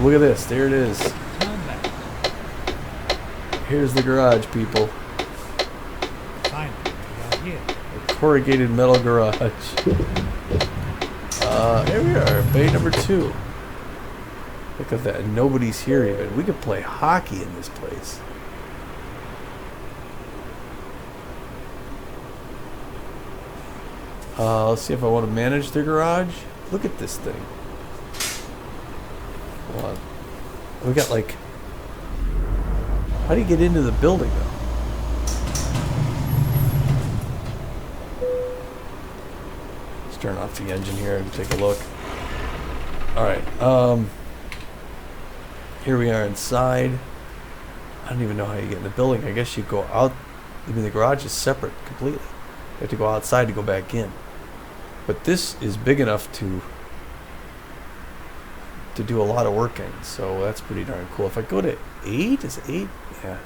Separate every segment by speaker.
Speaker 1: Look at this. There it is. Here's the garage, people.
Speaker 2: Finally, we got here.
Speaker 1: A corrugated metal garage. Here we are, bay number 2. Look at that. Nobody's here even. We could play hockey in this place. Let's see if I want to manage the garage. Look at this thing. Hold on. We got like... How do you get into the building though? Let's turn off the engine here and take a look. Alright, here we are inside. I don't even know how you get in the building. I guess you go out. I mean, the garage is separate completely. You have to go outside to go back in. But this is big enough to do a lot of work in, so that's pretty darn cool. If I go to 8, is it 8? Yeah.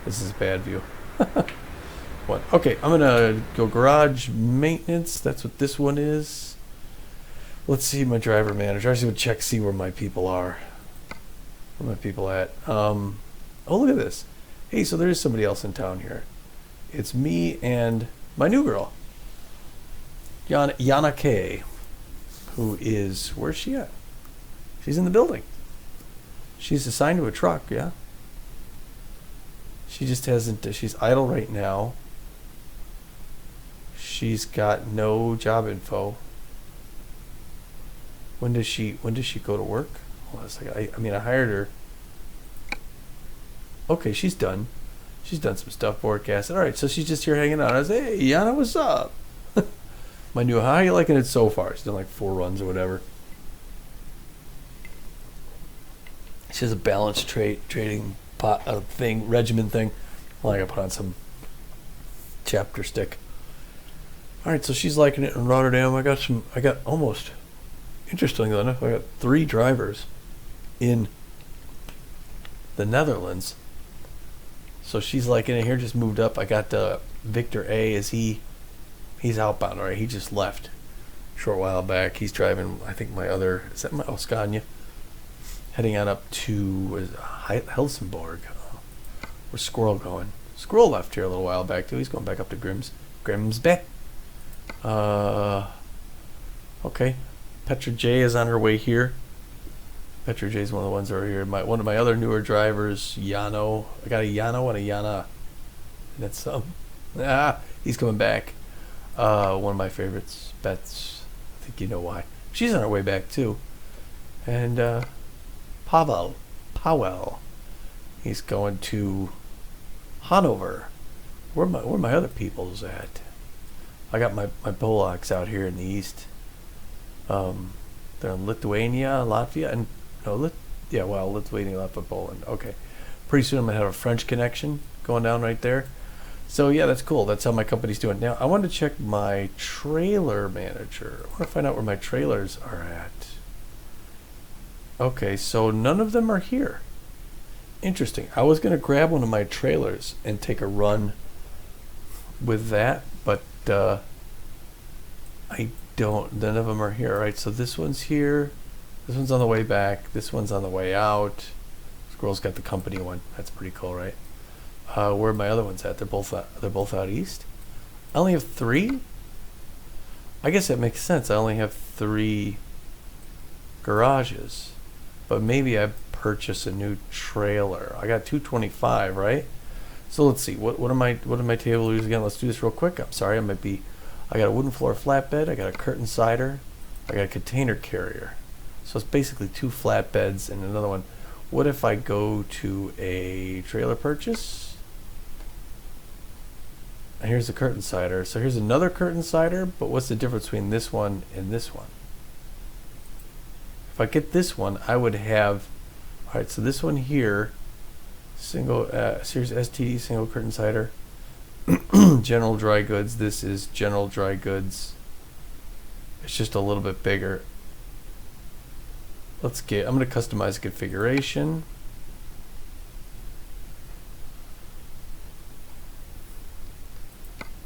Speaker 1: This is a bad view. What? Okay, I'm gonna go garage maintenance. That's what this one is. Let's see my driver manager. I just would check, see where my people are. Where my people at? Oh, look at this. Hey, so there is somebody else in town here. It's me and my new girl, Yana K, who is, where's she at? She's in the building. She's assigned to a truck, yeah? She just hasn't, she's idle right now. She's got no job info. When does she go to work? Hold on a second. I mean, I hired her. Okay, she's done. She's done some stuff, broadcasting. All right, so she's just here hanging out. I was like, hey, Yana, what's up? My new, how are you liking it so far? She's done like 4 runs or whatever. She has a balanced trading regimen thing. Well, I gotta put on some chapter stick. All right, so she's liking it in Rotterdam. I got almost, interestingly enough, I got 3 drivers in the Netherlands. So she's liking it here, just moved up. I got Victor A. He's outbound, all right? He just left a short while back. He's driving, I think, Scania. Heading on up to Helsingborg. Where's Squirrel going? Squirrel left here a little while back, too. He's going back up to Grimsby. Okay. Petra J is on her way here. Petra J is one of the ones that are here. One of my other newer drivers, Yano. I got a Yano and a Yana. That's he's coming back. One of my favorites, Betts. I think you know why. She's on her way back too. And Powell. He's going to Hanover. Where my other people's at? I got my Polacks out here in the east. They're in Lithuania, Latvia, and Lithuania, Latvia, Poland. Okay. Pretty soon I'm going to have a French connection going down right there. So, yeah, that's cool. That's how my company's doing. Now, I wanted to check my trailer manager. I want to find out where my trailers are at. Okay, so none of them are here. Interesting. I was going to grab one of my trailers and take a run with that, but I don't. None of them are here. All right, so this one's here. This one's on the way back. This one's on the way out. Squirrel's got the company one. That's pretty cool, right? Where are my other ones at? They're both out east. I only have 3. I guess that makes sense. I only have 3 garages, but maybe I purchase a new trailer. I got 225, right? So let's see. What are my tables again? Let's do this real quick. I'm sorry. I got a wooden floor flatbed. I got a curtain cider. I got a container carrier. So it's basically 2 flatbeds and another one. What if I go to a trailer purchase? Here's the curtain cider. So here's another curtain cider, but what's the difference between this one and this one? If I get this one, I would have, all right, so this one here, single, Series STD, single curtain cider, general dry goods. This is general dry goods. It's just a little bit bigger. I'm going to customize the configuration.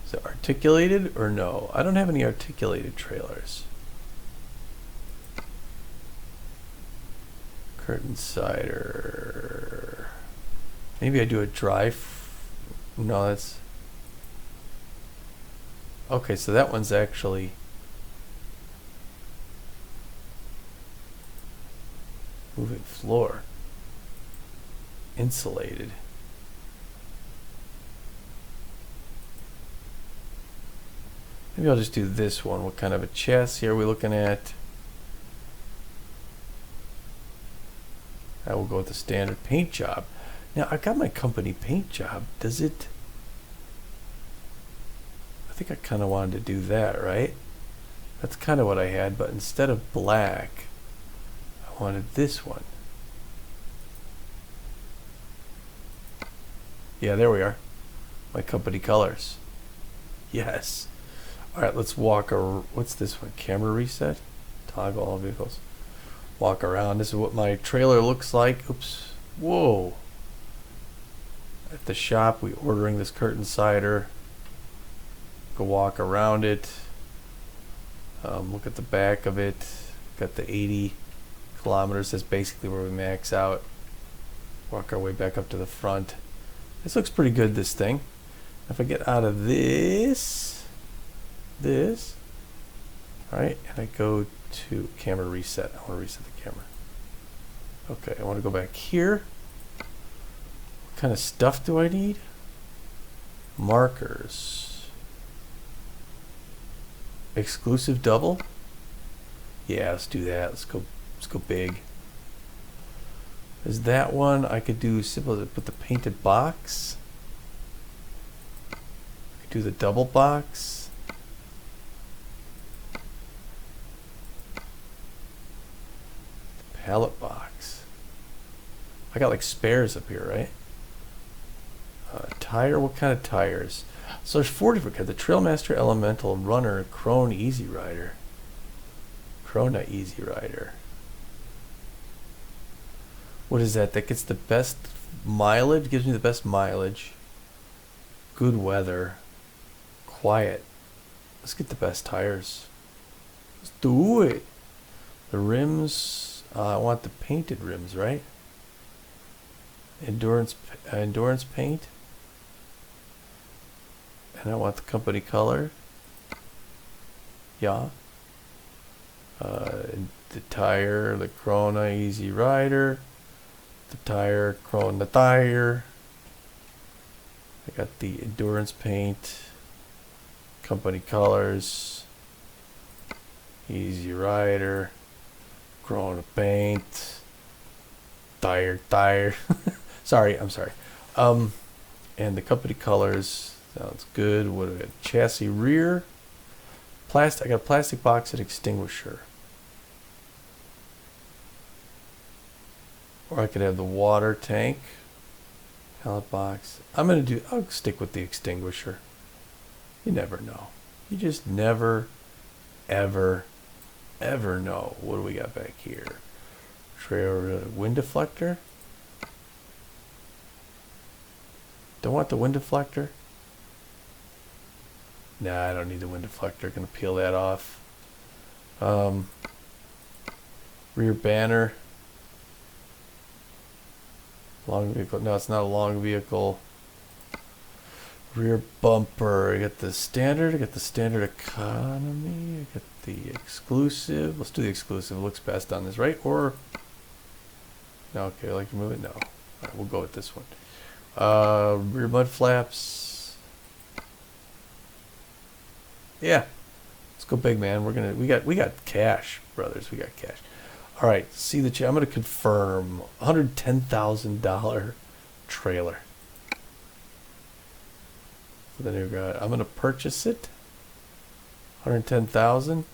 Speaker 1: Is it articulated or no? I don't have any articulated trailers. Curtain cider. Maybe I do a dry. No, that's. Okay, so that one's actually. Moving floor. Insulated. Maybe I'll just do this one. What kind of a chassis are we looking at? I will go with the standard paint job. Now, I got my company paint job. Does it... I think I kind of wanted to do that, right? That's kind of what I had, but instead of black, I wanted this one. Yeah, there we are. My company colors. Yes. All right, let's walk. What's this one? Camera reset. Toggle all vehicles. Walk around. This is what my trailer looks like. Oops. Whoa. At the shop, we ordering this curtain cider. Go walk around it. Look at the back of it. Got the 80 kilometers. That's basically where we max out. Walk our way back up to the front. This looks pretty good, this thing. If I get out of this, all right, and I go to camera reset. I want to reset the camera. Okay, I want to go back here. What kind of stuff do I need? Markers. Exclusive double? Yeah, let's do that. Let's go big. Is that one I could do simple with the painted box? I could do the double box. Pallet box. I got like spares up here, right? Tire, what kind of tires? So there's 4 different kinds. The Trailmaster, Elemental, Runner, Krone, Easy Rider. Krone Easy Rider. What is that? That gets the best mileage? Gives me the best mileage. Good weather. Quiet. Let's get the best tires. Let's do it. The rims, I want the painted rims, right? Endurance paint. And I want the company color. Yeah. The tire, the Krone Easy Rider. The tire, Krone the tire. I got the endurance paint. Company colors. Easy Rider. Krone paint. Tire. sorry. And the company colors. Sounds good. What do we got? Chassis rear. Plastic. I got a plastic box and extinguisher. Or I could have the water tank. Pallet box. I'll stick with the extinguisher. You never know. You just never, ever know. What do we got back here? Trailer wind deflector. Don't want the wind deflector. Nah, I don't need the wind deflector. Gonna peel that off. Rear banner. Long vehicle. No, it's not a long vehicle. Rear bumper. I got the standard. I got the standard economy. I got the exclusive. Let's do the exclusive. It looks best on this, right? Or no? Okay, I like to move it. No. All right, we'll go with this one. Rear mud flaps. Yeah, let's go big, man. We got cash, brothers. We got cash. All right. See the I'm gonna confirm $110,000 trailer. For the new guy. I'm gonna purchase it. 110,000.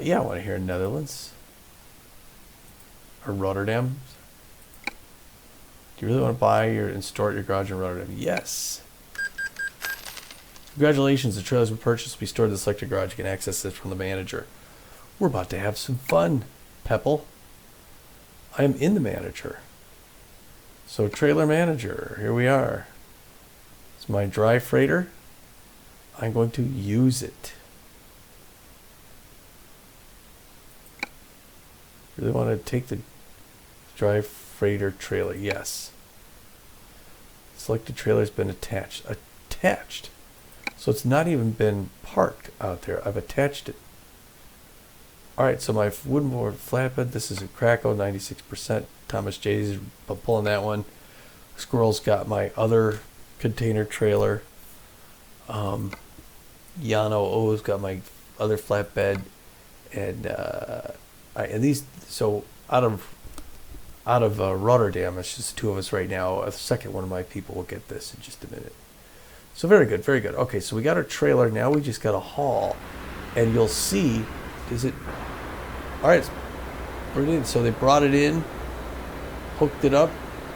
Speaker 1: Yeah, I want to hear Netherlands or Rotterdam. Do you really want to buy and store at your garage in Rotterdam? Yes. Congratulations, the trailers we purchased will be stored in the selected garage. You can access this from the manager. We're about to have some fun, Pepple. I am in the manager. So trailer manager, here we are. It's my dry freighter. I'm going to use it. Really want to take the dry freighter trailer. Yes. Selected trailer has been attached. Attached. So it's not even been parked out there. I've attached it. Alright, so my wooden board flatbed, this is a Krakow, 96%. Thomas J's pulling that one. Squirrel's got my other container trailer. Yano O's got my other flatbed. And these, so out of Rotterdam, it's just two of us right now. A second one of my people will get this in just a minute. So very good, very good. Okay, so we got our trailer. Now we just got to haul. And you'll see, is it... All right, bring it in. So they brought it in, hooked it up,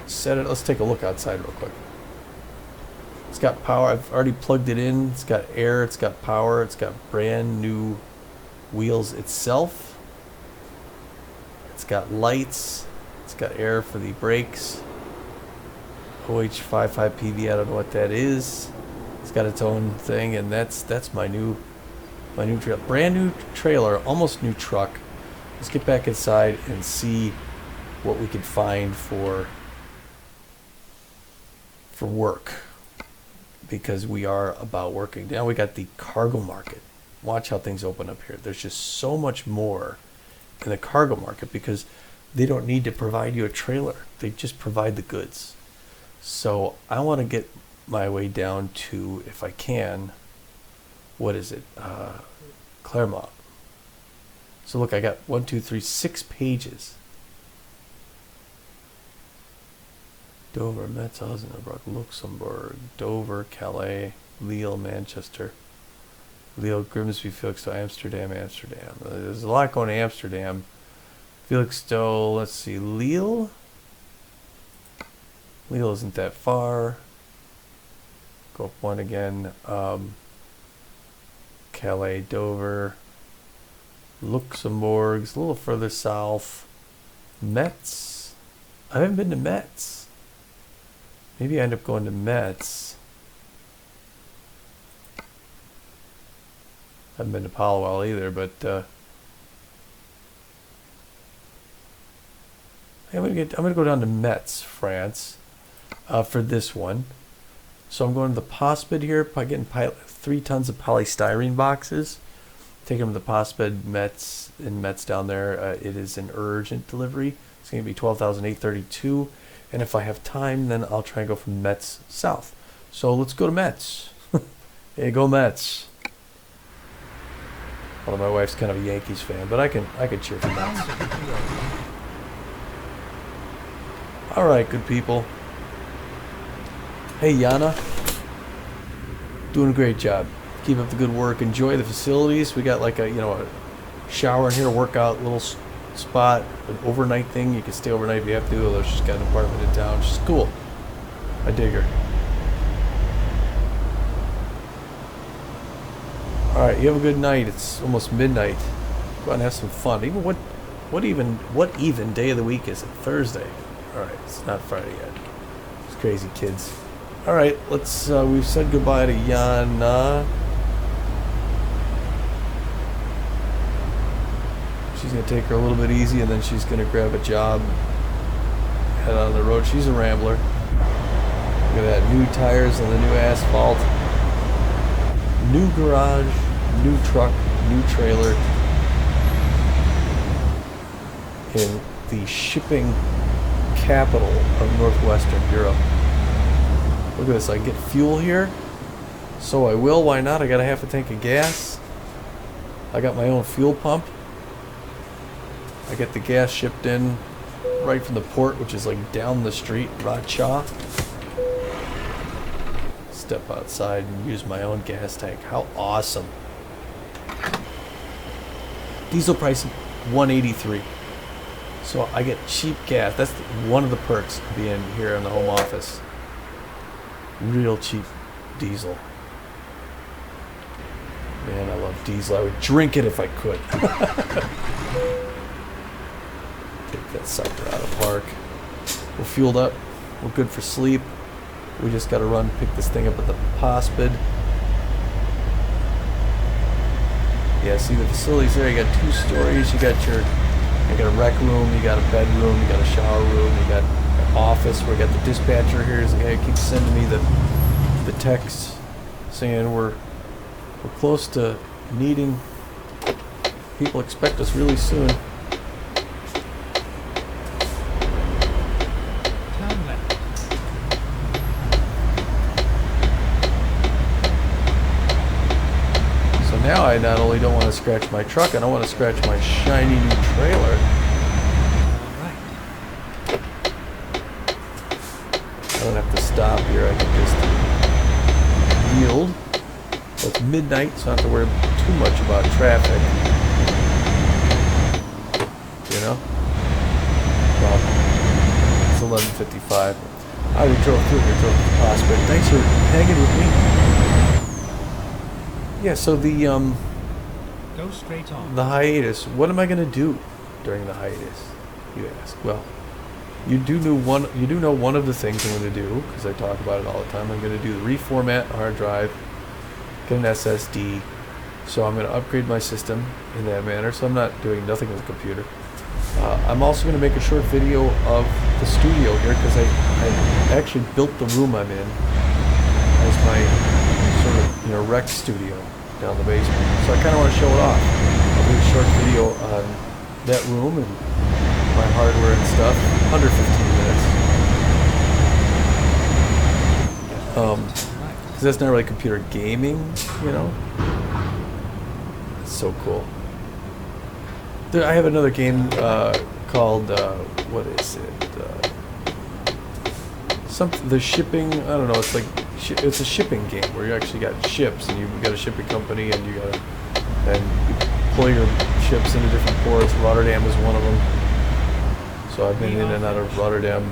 Speaker 1: set it. Let's take a look outside real quick. It's got power. I've already plugged it in. It's got air. It's got power. It's got brand new wheels itself. It's got lights. It's got air for the brakes. OH55 PV. I don't know what that is. It's got its own thing, and that's my new trailer. Brand new trailer, almost new truck. Let's get back inside and see what we can find for work, because we are about working. Now we got the cargo market. Watch how things open up here. There's just so much more in the cargo market because they don't need to provide you a trailer. They just provide the goods. So I want to get my way down to, if I can, what is it? Claremont. So look, I got 6 pages. Dover, Metz, Osnabrück, Luxembourg, Dover, Calais, Lille, Manchester, Lille, Grimsby, Felixstowe, Amsterdam. There's a lot going to Amsterdam. Felixstowe, let's see, Lille? Lille isn't that far. Go up one again. Calais, Dover, Luxembourg, it's a little further south. Metz. I haven't been to Metz. Maybe I end up going to Metz. I haven't been to Palo either, but I'm gonna go down to Metz, France, for this one. So I'm going to the Postbed here, getting 3 tons of polystyrene boxes. Take them to the Postbed Metz in Metz down there. It is an urgent delivery. It's going to be $12,832, and if I have time, then I'll try and go from Metz south. So let's go to Metz. Hey, go Mets! Although my wife's kind of a Yankees fan, but I can cheer for Metz. All right, good people. Hey, Yana. Doing a great job. Keep up the good work. Enjoy the facilities. We got like a shower in here, workout little spot, an overnight thing. You can stay overnight if you have to, although she's got an apartment in town. She's cool. I dig her. All right, you have a good night. It's almost midnight. Go out and have some fun. Even what even day of the week is it? Thursday. All right, it's not Friday yet. It's crazy, kids. All right, let's. We've said goodbye to Yana. She's gonna take her a little bit easy, and then she's gonna grab a job. Head on the road. She's a rambler. Look at that, new tires on the new asphalt. New garage, new truck, new trailer. In the shipping capital of Northwestern Europe. Look at this, I get fuel here. So I will, why not? I got a half a tank of gas. I got my own fuel pump. I get the gas shipped in right from the port, which is like down the street, Racha. Step outside and use my own gas tank. How awesome. Diesel price $183. So I get cheap gas. That's one of the perks of being here in the home office. Real cheap diesel. Man, I love diesel. I would drink it if I could. Take that sucker out of park. We're fueled up. We're good for sleep. We just got to run, pick this thing up at the Postbed. Yeah, see the facilities there. You got 2 stories. You got your You got a rec room, you got a bedroom, you got a shower room, you got an office where you got the dispatcher here. Is the guy who keeps sending me the texts saying we're close to needing. People expect us really soon.
Speaker 2: Turn left.
Speaker 1: So now I not only don't want to scratch my truck, I don't want to scratch my shiny new trailer.
Speaker 2: Right.
Speaker 1: I don't have to stop here. I can just yield. Well, it's midnight, so I don't have to worry too much about traffic. You know? Well, it's 11:55. I already drove through here, drove to the hospital. Thanks for hanging with me. Yeah, so
Speaker 2: Go straight on.
Speaker 1: the hiatus. What am I going to do during the hiatus? You ask. Well, you do know one of the things I'm going to do, because I talk about it all the time. I'm going to do the reformat hard drive, get an SSD. So I'm going to upgrade my system in that manner. So I'm not doing nothing with the computer. I'm also going to make a short video of the studio here, because I actually built the room I'm in as my sort of rec studio down the basement. So I kind of want to show it off. I'll do a short video on that room and my hardware and stuff, under 15 minutes. Because that's not really computer gaming, you know. It's so cool. I have another game called what is it? The shipping. I don't know. It's like it's a shipping game where you actually got ships and you've got a shipping company and you pull your ships into different ports. Rotterdam is one of them. So I've been in and out of Rotterdam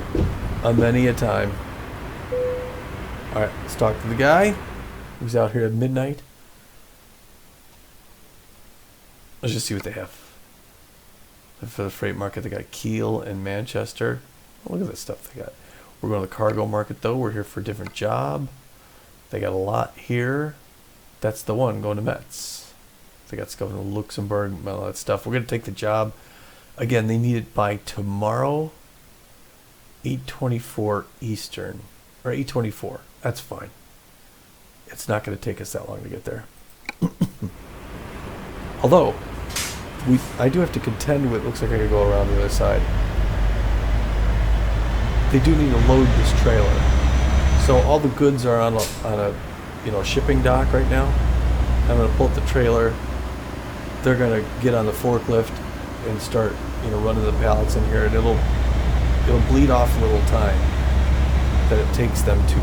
Speaker 1: many a time. All right, let's talk to the guy who's out here at midnight. Let's just see what they have. For the freight market, they got Kiel and Manchester. Oh, look at this stuff they got. We're going to the cargo market, though. We're here for a different job. They got a lot here. That's the one, going to Metz. They got stuff in Luxembourg and all that stuff. We're going to take the job. Again, they need it by tomorrow, 8:24 Eastern. Or 8:24. That's fine. It's not going to take us that long to get there. Although, I do have to contend with, looks like I could go around the other side. They do need to load this trailer. So all the goods are on a shipping dock right now. I'm going to pull up the trailer. They're going to get on the forklift and start, running the pallets in here, and it'll bleed off a little time that it takes them to,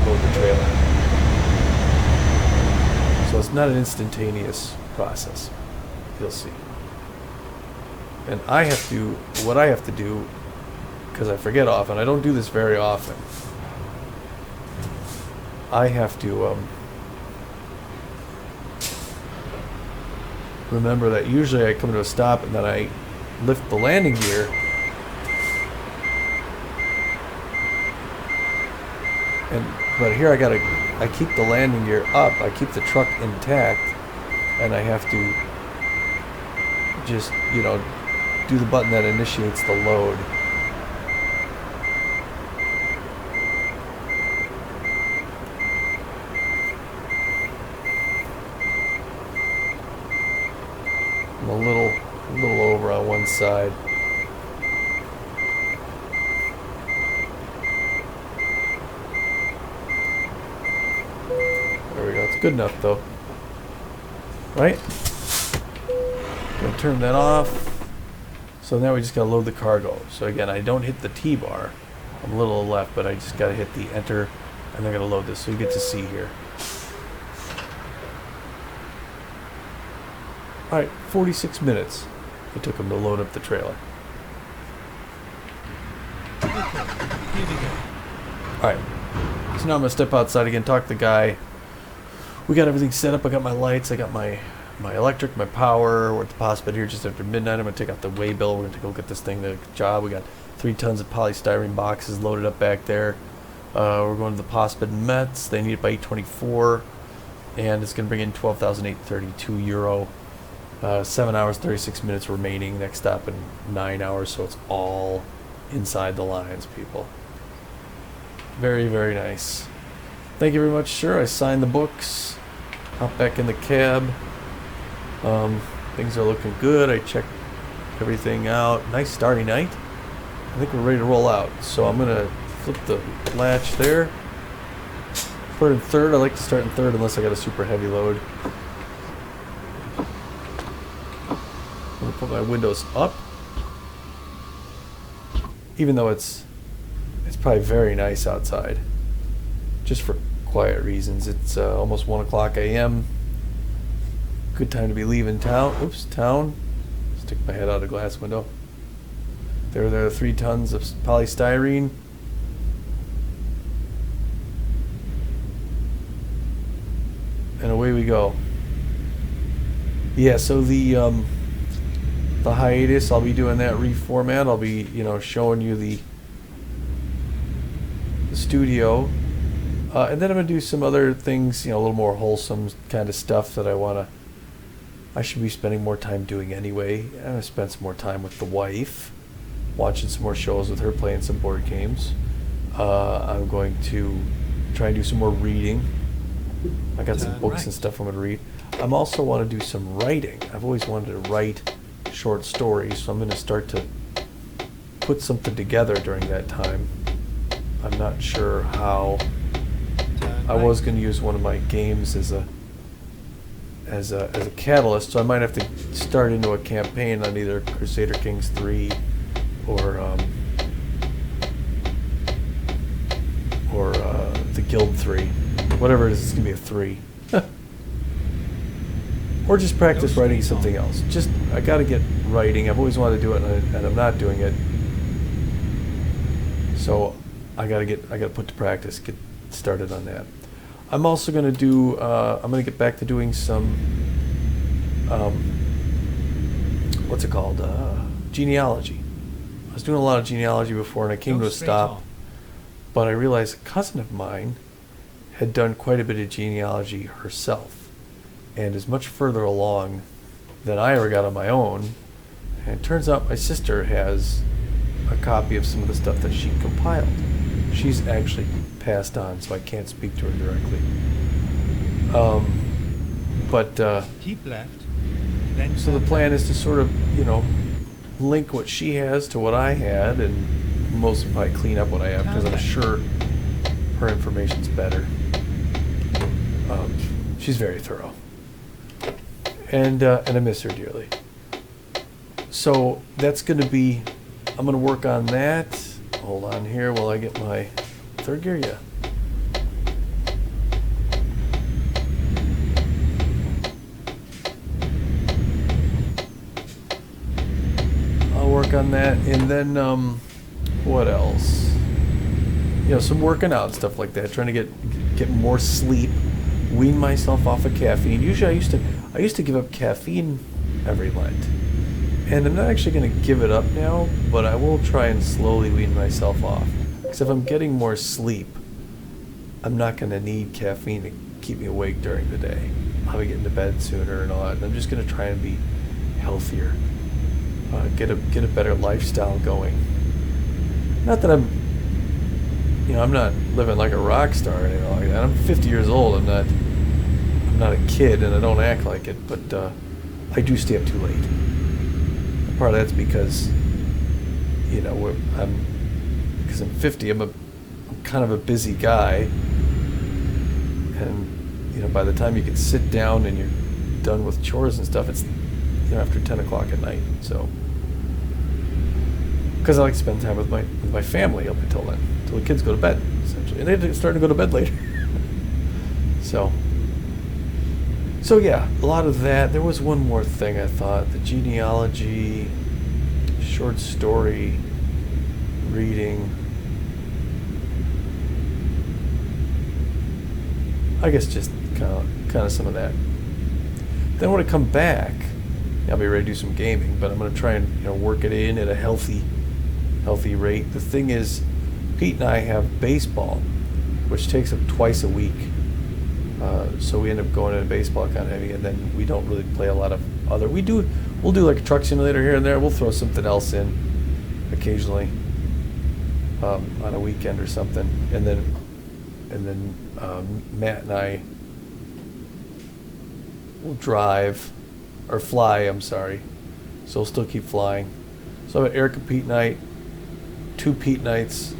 Speaker 1: load the trailer. So it's not an instantaneous process. You'll see. And what I have to do, because I forget often, I don't do this very often, I have to remember that usually I come to a stop and then I lift the landing gear but here I keep the landing gear up, I keep the truck intact, and I have to just, do the button that initiates the load. I'm a little over on one side. There we go. It's good enough though. Right? Gonna turn that off. So now we just gotta load the cargo. So again, I don't hit the T-bar. I'm a little left, but I just gotta hit the enter and I'm gonna load this so you get to see here. Alright, 46 minutes it took them to load up the trailer. Alright, so now I'm gonna step outside again, talk to the guy. We got everything set up. I got my lights, I got my electric, my power. We're at the hospital here just after midnight. I'm going to take out the weigh bill. We're going to take a look at this thing, the job. We got 3 tons of polystyrene boxes loaded up back there. We're going to the hospital in Metz. They need it by 8:24, and it's going to bring in €12,832. 7 hours, 36 minutes remaining. Next stop in 9 hours, so it's all inside the lines, people. Very, very nice. Thank you very much, sir. I signed the books. Hop back in the cab. Things are looking good. I checked everything out. Nice starry night. I think we're ready to roll out. So I'm going to flip the latch there. Put it in third. I like to start in third unless I got a super heavy load. I'm going to put my windows up. Even though it's probably very nice outside. Just for quiet reasons. It's almost 1 o'clock a.m. Good time to be leaving town. Oops, town. Stick my head out a glass window. There are 3 tons of polystyrene. And away we go. Yeah, so the hiatus, I'll be doing that reformat. I'll be, showing you the studio. And then I'm going to do some other things, a little more wholesome kind of stuff that I should be spending more time doing anyway. I'm going to spend some more time with the wife, watching some more shows with her, playing some board games. I'm going to try and do some more reading. I got some books and stuff I'm going to read. I'm also want to do some writing. I've always wanted to write short stories, so I'm going to start to put something together during that time. I'm not sure how. I was going to use one of my games as a catalyst, so I might have to start into a campaign on either Crusader Kings 3 or the Guild 3. Whatever it is, it's going to be a 3. Or just practice writing something else. I got to get writing. I've always wanted to do it, and I'm not doing it. So I got to put to practice, get started on that. I'm also going to do, I'm going to get back to doing some, what's it called? Genealogy. I was doing a lot of genealogy before, and I came to a stop. But I realized a cousin of mine had done quite a bit of genealogy herself, and is much further along than I ever got on my own. And it turns out my sister has a copy of some of the stuff that she compiled. She's actually passed on, so I can't speak to her directly.
Speaker 2: Keep left. Then
Speaker 1: So the plan is to sort of, link what she has to what I had, and mostly probably clean up what I have, because I'm sure her information's better. She's very thorough. And I miss her dearly. So that's going to be, I'm going to work on that. Hold on here while I get my third gear, yeah. I'll work on that, and then what else? Some working out, stuff like that. Trying to get more sleep, wean myself off of caffeine. Usually I used to give up caffeine every Lent. And I'm not actually going to give it up now, but I will try and slowly wean myself off. Because if I'm getting more sleep, I'm not going to need caffeine to keep me awake during the day. I'll be getting to bed sooner and all that. And I'm just going to try and be healthier, get a better lifestyle going. Not that I'm not living like a rock star or anything like that. I'm 50 years old. I'm not a kid, and I don't act like it. But I do stay up too late. Part of that's because, I'm 50. I'm kind of a busy guy, and by the time you can sit down and you're done with chores and stuff, it's after 10 o'clock at night. So, because I like to spend time with my family up until then, until the kids go to bed, essentially, and they're starting to go to bed later. So yeah, a lot of that. There was one more thing I thought. The genealogy, short story, reading. I guess just kind of some of that. Then when I come back, I'll be ready to do some gaming, but I'm going to try and work it in at a healthy rate. The thing is, Pete and I have baseball, which takes up twice a week. So we end up going into baseball kind of heavy, and then we don't really play a lot of other. We'll do like a truck simulator here and there. We'll throw something else in occasionally on a weekend or something, and then Matt and I will drive or fly. I'm sorry, so we'll still keep flying. So I have an Erica Pete night, 2 Pete nights,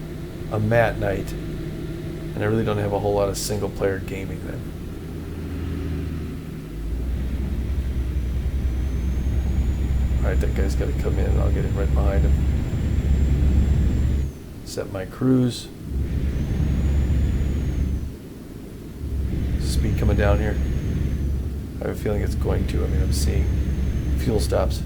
Speaker 1: a Matt night, and I really don't have a whole lot of single player gaming then. Alright, that guy's got to come in and I'll get in right behind him. Set my cruise. Speed coming down here. I have a feeling it's going to. I mean, I'm seeing fuel stops.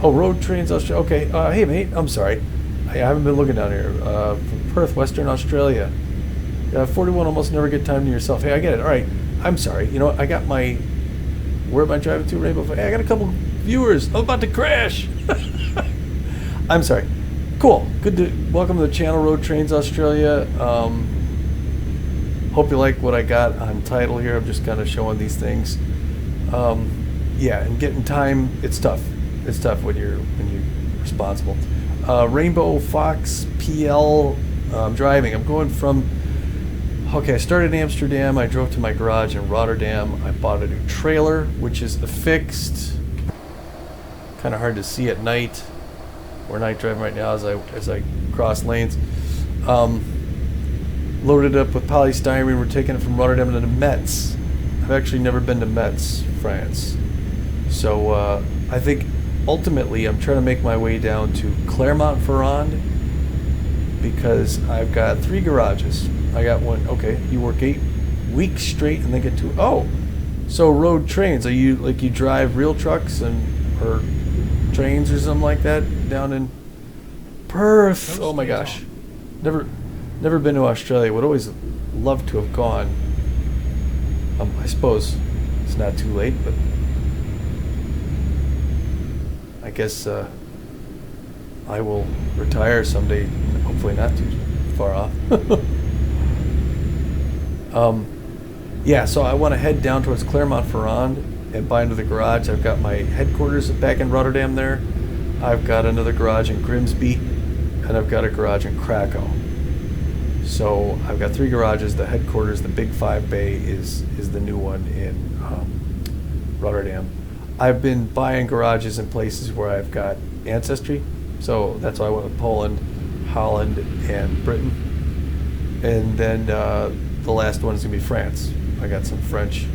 Speaker 1: Oh, road trains, Australia. Okay, hey mate, I'm sorry. I haven't been looking down here. From Perth, Western Australia. 41, almost never get time to yourself. Hey, I get it. All right, I'm sorry. You know, I got my... Where am I driving to? Rainbow. Hey, I got a couple viewers. I'm about to crash. I'm sorry. Cool. Good to... Welcome to the channel, Road Trains Australia. Hope you like what I got on title here. I'm just kind of showing these things. Yeah, and getting time, it's tough. It's tough when you're responsible. Rainbow Fox PL driving. I'm going from... Okay, I started in Amsterdam. I drove to my garage in Rotterdam. I bought a new trailer, which is affixed. Kind of hard to see at night. We're night driving right now as I cross lanes. Loaded it up with polystyrene. We're taking it from Rotterdam to Metz. I've actually never been to Metz, France. So I think ultimately I'm trying to make my way down to Claremont, because I've got 3 garages. I got one. Okay, you work 8 weeks straight and then get 2. Oh, so road trains. Are you like you drive real trucks or trains or something like that down in Perth? Oh my gosh, never been to Australia. Would always love to have gone. I suppose it's not too late, but I guess I will retire someday. Hopefully not too far off. Yeah, so I want to head down towards Clermont-Ferrand and buy into the garage. I've got my headquarters back in Rotterdam there. I've got another garage in Grimsby, and I've got a garage in Krakow. So I've got 3 garages. The headquarters, the Big 5 Bay, is the new one in Rotterdam. I've been buying garages in places where I've got ancestry. So that's why I went with Poland, Holland, and Britain. And then the last one is going to be France. I got some French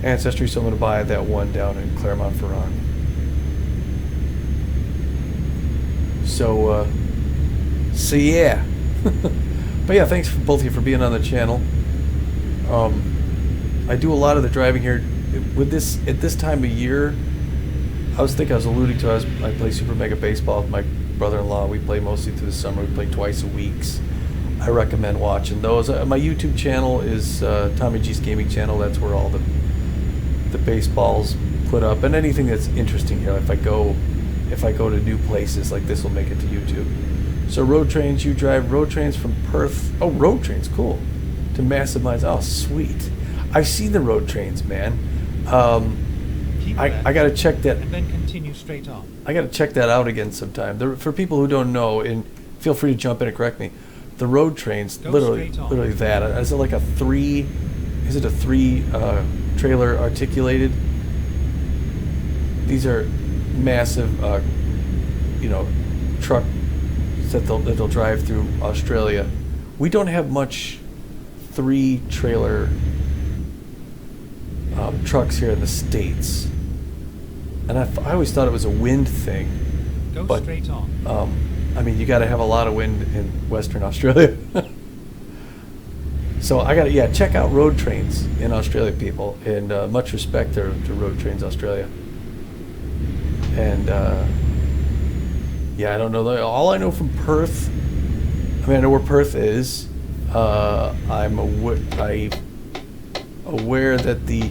Speaker 1: ancestry, so I'm going to buy that one down in Clermont-Ferrand. So yeah. But yeah, thanks for both of you for being on the channel. I do a lot of the driving here. With this at this time of year, I was alluding to. I play Super Mega Baseball with my brother-in-law. We play mostly through the summer. We play twice a week. I recommend watching those. My YouTube channel is Tommy G's Gaming Channel. That's where all the baseballs put up, and anything that's interesting here. If I go to new places, like this will make it to YouTube. So road trains, you drive road trains from Perth. Oh, road trains, cool. To Massive Mines. Oh, sweet. I've seen the road trains, man. I got to check that.
Speaker 2: And then continue straight on.
Speaker 1: I got to check that out again sometime. For people who don't know, and feel free to jump in and correct me. The road trains, literally that. Is it like a 3? Is it a 3 trailer articulated? These are massive, truck that they'll drive through Australia. We don't have much 3 trailer trucks here in the States, and I always thought it was a wind thing.
Speaker 2: Go straight on.
Speaker 1: I mean, you got to have a lot of wind in Western Australia. So I got to check out road trains in Australia, people, and much respect to Road Trains Australia. And I don't know. All I know from Perth, I mean, I know where Perth is. I'm aware that the,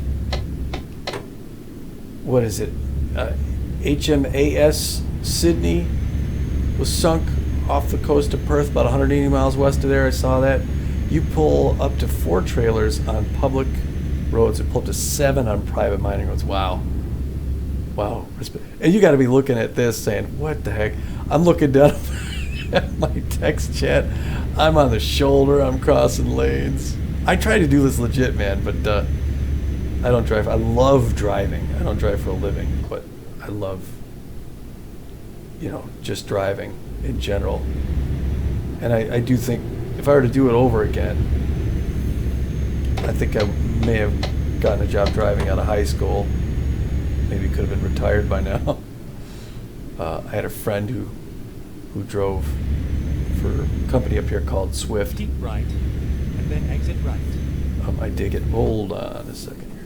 Speaker 1: what is it, HMAS Sydney was sunk off the coast of Perth, about 180 miles west of there. I saw that. You pull up to 4 trailers on public roads, and pull up to 7 on private mining roads. Wow. Wow. And you got to be looking at this saying, what the heck? I'm looking down at my text chat. I'm on the shoulder. I'm crossing lanes. I try to do this legit, man, but I don't drive. I love driving. I don't drive for a living, but I love, just driving in general. And I do think if I were to do it over again, I think I may have gotten a job driving out of high school. Maybe could have been retired by now. I had a friend who drove for a company up here called Swift.
Speaker 2: Keep right, and then exit right.
Speaker 1: I dig it. Hold on a second here.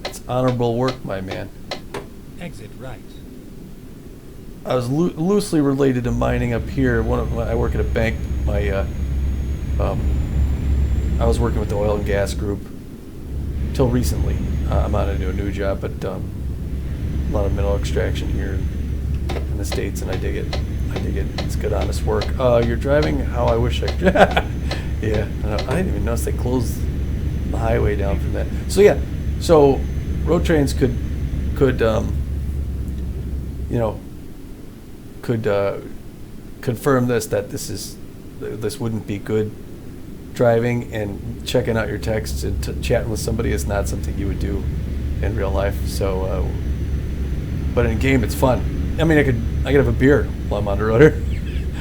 Speaker 1: It's honorable work, my man.
Speaker 2: Exit right.
Speaker 1: I was loosely related to mining up here. I work at a bank. I was working with the oil and gas group till recently. I'm on into a new job, but a lot of mineral extraction here in the States, and I dig it. It's good, honest work. You're driving how I wish I could. Yeah, I didn't even notice they closed the highway down from that. So yeah, road trains could confirm that this wouldn't be good driving, and checking out your texts and chatting with somebody is not something you would do in real life. So, but in a game, it's fun. I mean, I could have a beer while I'm on the road.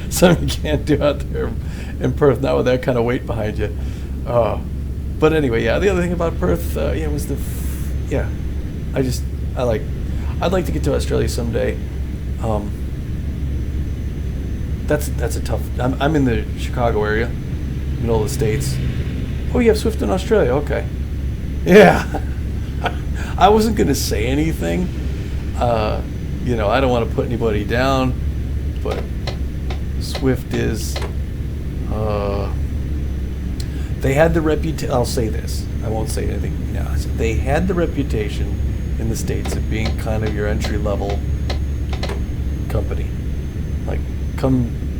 Speaker 1: Something you can't do out there in Perth, not with that kind of weight behind you. But anyway, yeah. The other thing about Perth, was I'd like to get to Australia someday. That's a tough. I'm in the Chicago area, middle of the States. Oh, you have Swift in Australia? Okay. Yeah. I wasn't gonna say anything. I don't want to put anybody down, but Swift is. They had the reputation. I'll say this. I won't say anything now. They had the reputation in the States of being kind of your entry level company. Like,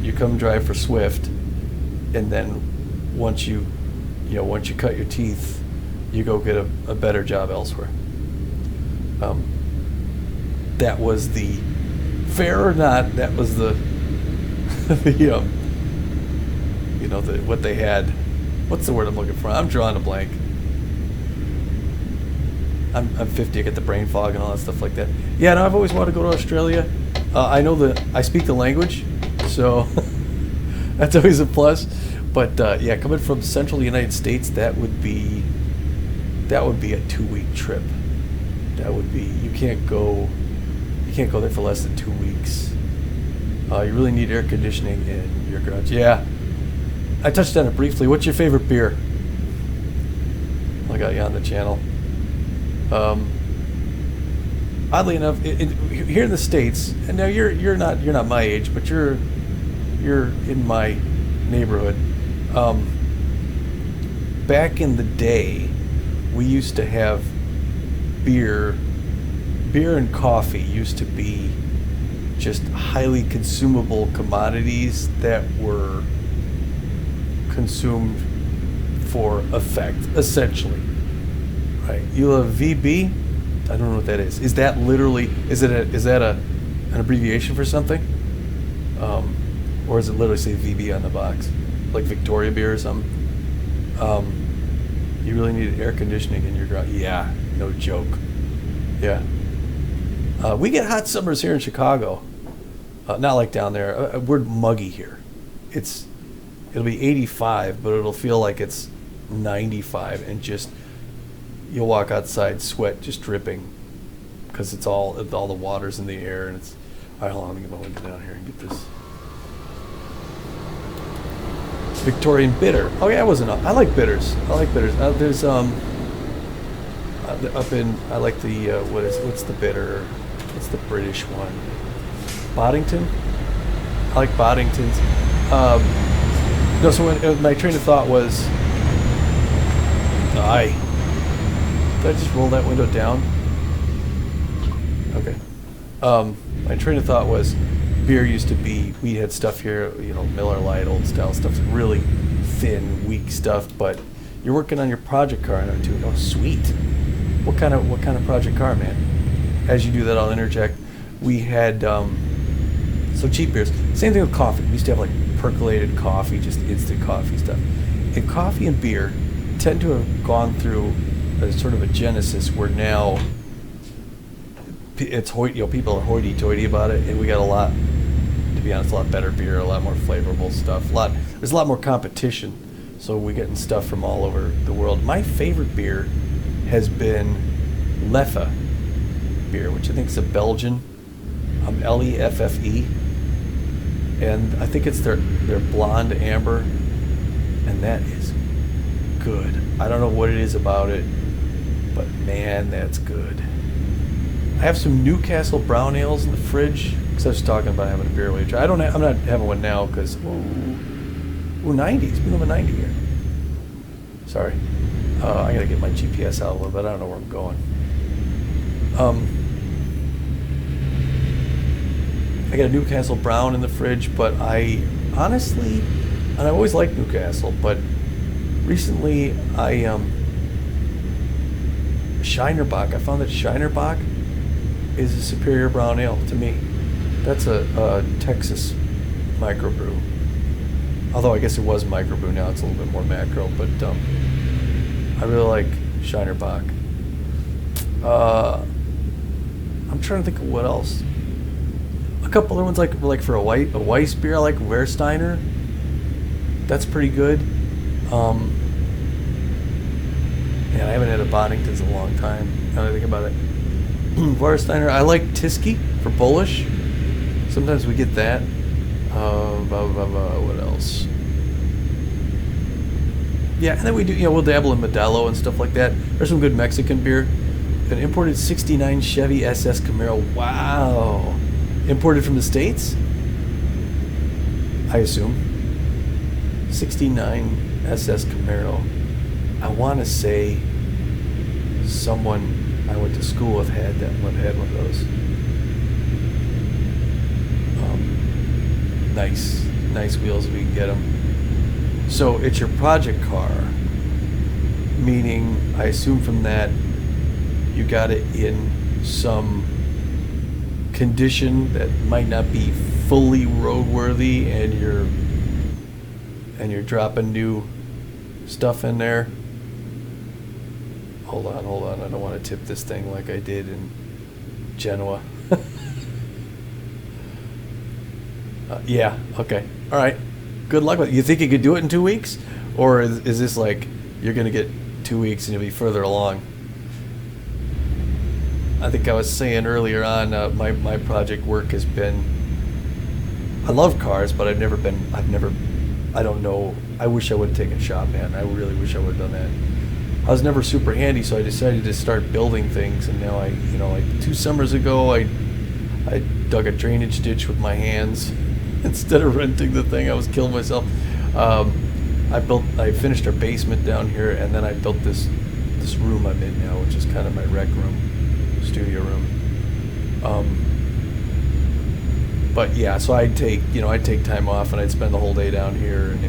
Speaker 1: you come drive for Swift, and then once you cut your teeth, you go get a better job elsewhere. That was the, fair or not, that was the what they had. What's the word I'm looking for? I'm drawing a blank. I'm 50. I get the brain fog and all that stuff like that. Yeah, no, I've always wanted to go to Australia. I know I speak the language, so that's always a plus. But coming from central United States, that would be a 2-week trip. That would be, you can't go there for less than 2 weeks. You really need air conditioning in your garage. Yeah, I touched on it briefly. What's your favorite beer? I got you on the channel. Oddly enough, here in the States, and now you're not my age, but you're in my neighborhood. Back in the day, we used to have beer and coffee used to be just highly consumable commodities that were consumed for effect, essentially. Right? You love VB? I don't know what that is. Is that literally? Is that an abbreviation for something? Or does it literally say VB on the box, like Victoria beer or something? You really need air conditioning in your garage. Yeah, no joke. Yeah. We get hot summers here in Chicago. Not like down there. We're muggy here. It'll be 85, but it'll feel like it's 95, and just you'll walk outside, sweat just dripping, because it's all the water's in the air, and it's. All right, hold on, let me get my window down here and get this. Victorian bitter. Oh yeah, I like bitters. There's up in, I like the what's the bitter? What's the British one? Boddington. I like Boddingtons. No, so my train of thought was, did I just roll that window down? Okay. My train of thought was, beer used to be, we had stuff here, Miller Lite, old style stuff, really thin, weak stuff. But you're working on your project car now too. Oh, sweet. What kind of project car, man? as you do that, I'll interject. We had so cheap beers. Same thing with coffee. We used to have like percolated coffee, just instant coffee stuff. And coffee and beer tend to have gone through a sort of a genesis where now it's people are hoity-toity about it, and we got a lot, to be honest, a lot better beer, a lot more flavorful stuff. There's a lot more competition, so we're getting stuff from all over the world. My favorite beer has been Leffe beer, which I think is a Belgian, Leffe, and I think it's their blonde amber, and that is good. I don't know what it is about it, but man, that's good. I have some Newcastle brown ales in the fridge because I was talking about having a beer later. I'm not having one now because 90s. We live in 90 here. Sorry, I gotta get my GPS out a little bit. I don't know where I'm going. I got a Newcastle brown in the fridge, but I honestly, and I always liked Newcastle, but recently Shinerbach. I found that Shinerbach is a superior brown ale to me. That's a Texas microbrew. Although I guess it was microbrew, now it's a little bit more macro, but I really like Shinerbach. I'm trying to think of what else. A couple other ones like for a Weiss beer, I like Wehrsteiner. That's pretty good. Yeah, I haven't had a Boddington's in a long time. Now that I think about it. Wehrsteiner. I like Tyskie for Polish. Sometimes we get that. What else? Yeah, and then we do. We'll dabble in Modelo and stuff like that. There's some good Mexican beer. An imported '69 Chevy SS Camaro. Wow. Imported from the States? I assume. '69 SS Camaro. I want to say someone I went to school with had one of those. Nice wheels if we can get them. So it's your project car, meaning I assume from that you got it in some condition that might not be fully roadworthy, and you're dropping new stuff in there. Hold on. I don't want to tip this thing like I did in Genoa. Yeah, okay. All right. Good luck with it. You think you could do it in 2 weeks? Or is this like you're going to get 2 weeks and you'll be further along? I think I was saying earlier on, my project work has been, I love cars, but I don't know. I wish I would have taken shop, man. I really wish I would have done that. I was never super handy, so I decided to start building things, and now like 2 summers ago, I dug a drainage ditch with my hands instead of renting the thing. I was killing myself. I finished our basement down here, and then I built this room I'm in now, which is kind of my rec room, studio room. But yeah, so I'd take time off, and I'd spend the whole day down here, and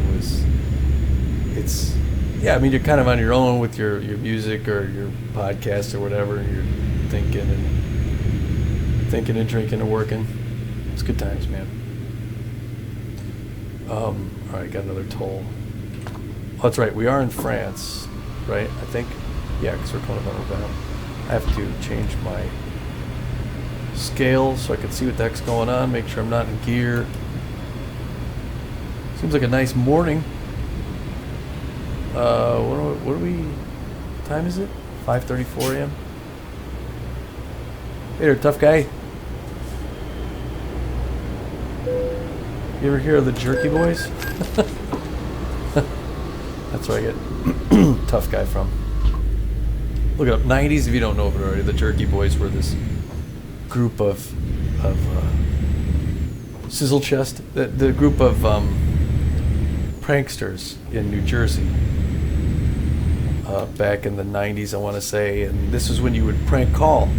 Speaker 1: I mean, you're kind of on your own with your music or your podcast or whatever, and you're thinking and drinking and working. It's good times, man. All right, got another toll. Oh, that's right, we are in France, right? I think, yeah, because we're coming up on Rotterdam. I have to change my scale so I can see what the heck's going on, make sure I'm not in gear. Seems like a nice morning. What time is it? 5:34 a.m. Hey there, tough guy. You ever hear of the Jerky Boys? That's where I get tough guy from. Look it up. 90s, if you don't know of it already. The Jerky Boys were this group of Sizzle Chest, the group of pranksters in New Jersey back in the 90s, I want to say, and this is when you would prank call.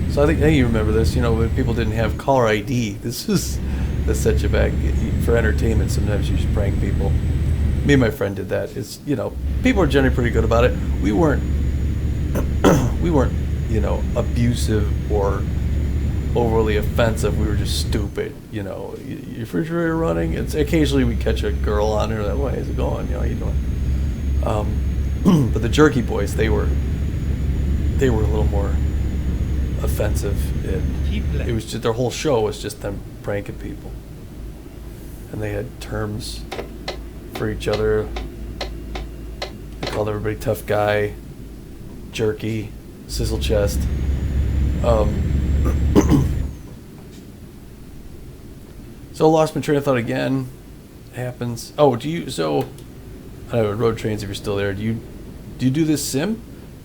Speaker 1: So I think, hey, you remember this, when people didn't have caller ID. This set you back for entertainment. Sometimes you just prank people. Me and my friend did that. It's, people are generally pretty good about it. We weren't abusive or overly offensive. We were just stupid. Your refrigerator running. It's occasionally we catch a girl on there that way. How's it going? How you doing? But the Jerky Boys, they were a little more offensive. It was just their whole show was just them pranking people, and they had terms for each other. They called everybody tough guy, jerky, sizzle chest. So lost my train of thought again. Happens. Oh, so I don't know, road trains if you're still there. Do you do this sim?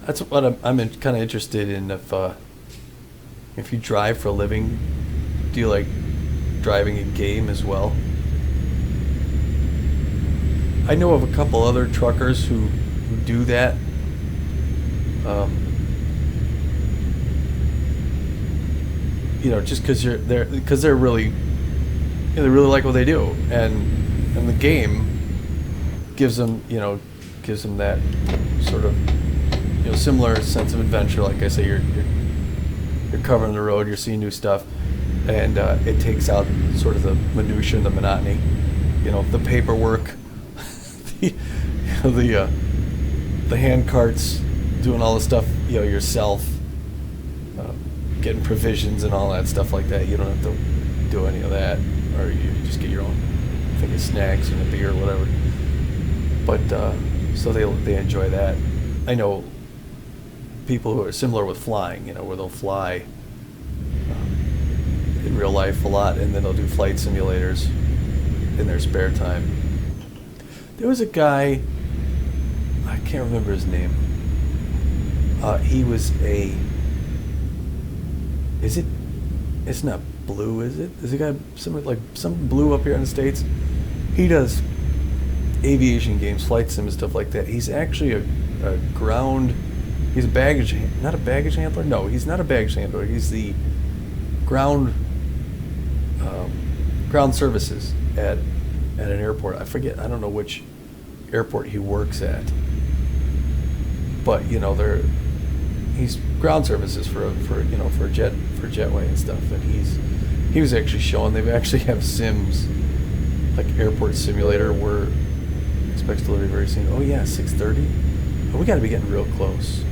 Speaker 1: That's what I'm kind of interested in. If you drive for a living, do you like driving a game as well? I know of a couple other truckers who do that. Just because they're really, they really like what they do, and the game gives them that sort of similar sense of adventure. Like I say, you're covering the road, you're seeing new stuff, and it takes out sort of the minutia and the monotony, the paperwork, the hand carts, doing all the stuff yourself, getting provisions and all that stuff like that. You don't have to do any of that, or you just get your own thing of snacks and a beer or whatever. But so they enjoy that. I know people who are similar with flying, where they'll fly in real life a lot, and then they'll do flight simulators in their spare time. There was a guy, I can't remember his name. He was it's not Blue, is it? Is a guy some Blue up here in the States? He does aviation games, flight sim and stuff like that. He's actually he's not a baggage handler? No, he's not a baggage handler. He's the ground services at an airport. I forget, I don't know which airport he works at. But, he's ground services for jetway and stuff. And he was actually showing they actually have sims, like airport simulator, where expects delivery very soon. Oh yeah, 6:30. Oh, we got to be getting real close.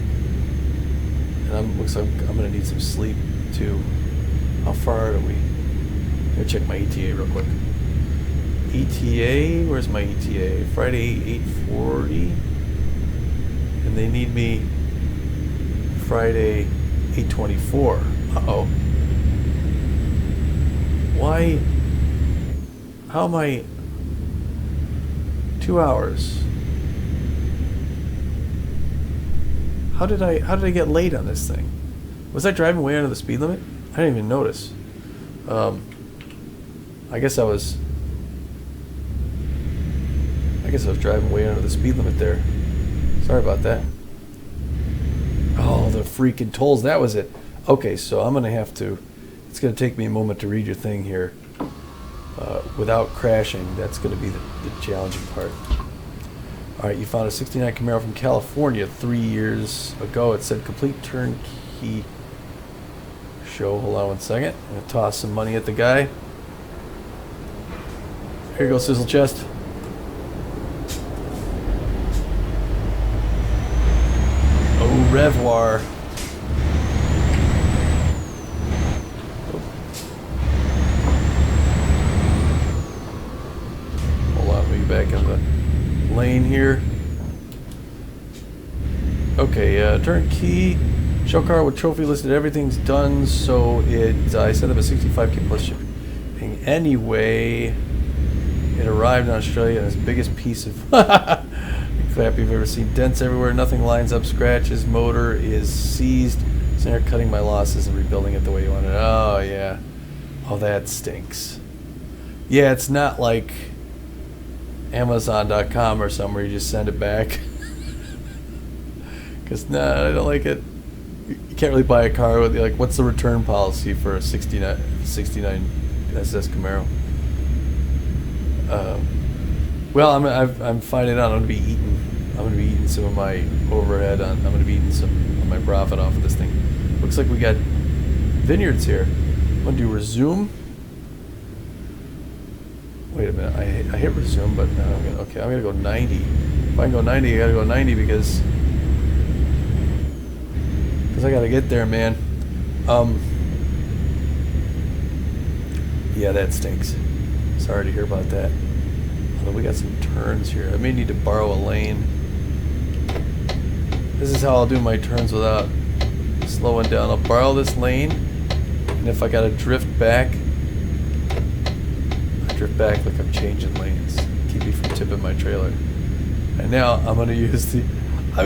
Speaker 1: And looks like I'm gonna need some sleep too. How far are we? Let me check my ETA real quick. ETA, where's my ETA? Friday 8:40, and they need me Friday 8:24. Uh-oh. Why? How am I? 2 hours. How did I get late on this thing? Was I driving way under the speed limit? I didn't even notice. I guess I was driving way under the speed limit there. Sorry about that. Oh, the freaking tolls. That was it. Okay, so I'm going to have to... It's going to take me a moment to read your thing here. Without crashing, that's going to be the challenging part. All right, you found a 69 Camaro from California 3 years ago. It said complete turnkey show. Hold on one second. I'm going to toss some money at the guy. Here you go, Sizzle Chest. Au revoir. Hold on, let me back in the lane here. Okay, turnkey. Show car with trophy listed. Everything's done, so I set up a 65K plus shipping. Anyway, it arrived in Australia and its biggest piece of crap you've ever seen. Dents everywhere, nothing lines up, scratches, motor is seized. So they're cutting my losses and rebuilding it the way you want it. Oh, yeah. Oh, that stinks. Yeah, it's not like Amazon.com or somewhere you just send it back. Because, I don't like it. You can't really buy a car with, like, what's the return policy for a 69 SS Camaro? Well, I'm finding out. I'm gonna be eating some of my overhead. I'm gonna be eating some of my profit off of this thing. Looks like we got vineyards here. I'm gonna do resume. Wait a minute, I hit resume, but no, I'm gonna go 90. If I can go 90, I gotta go 90 because I gotta get there, man. Yeah, that stinks. Sorry to hear about that. Although we got some turns here. I may need to borrow a lane. This is how I'll do my turns without slowing down. I'll borrow this lane, and if I gotta drift back, I drift back like I'm changing lanes. Keep me from tipping my trailer. And now I'm gonna use the,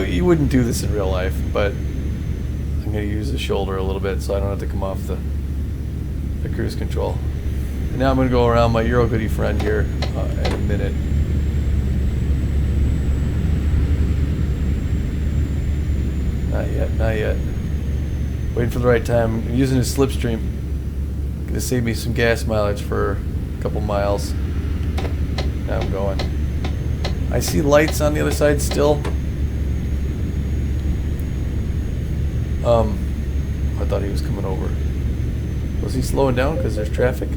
Speaker 1: you wouldn't do this in real life, but I'm gonna use the shoulder a little bit so I don't have to come off the cruise control. And now I'm gonna go around my Euro Goodie friend here in a minute. Not yet. Waiting for the right time. I'm using his slipstream. Gonna save me some gas mileage for a couple miles. Now I'm going. I see lights on the other side still. I thought he was coming over. Was he slowing down because there's traffic?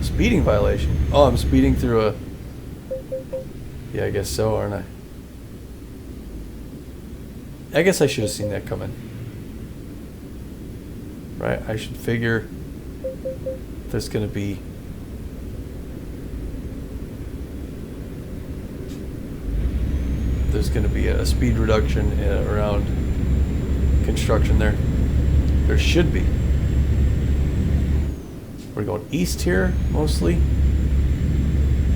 Speaker 1: Speeding violation. Oh, I'm speeding through a... Yeah, I guess so, aren't I? I guess I should have seen that coming. Right, I should figure there's going to be... There's going to be a speed reduction around construction there. There should be. We're going east here, mostly. A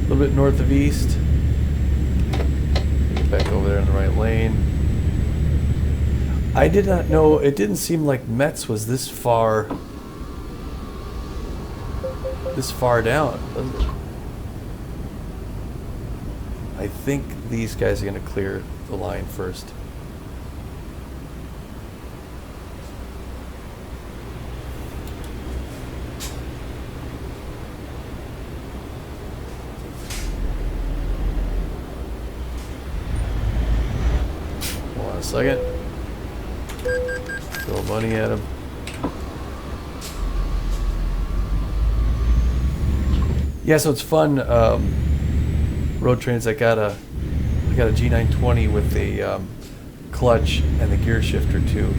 Speaker 1: little bit north of east. Get back over there in the right lane. I did not know, it didn't seem like Metz was this far down, does it? I think these guys are going to clear the line first. Hold on a second. Throw money at him. Yeah, so it's fun. Road trains. I got a G920 with a clutch and the gear shifter too.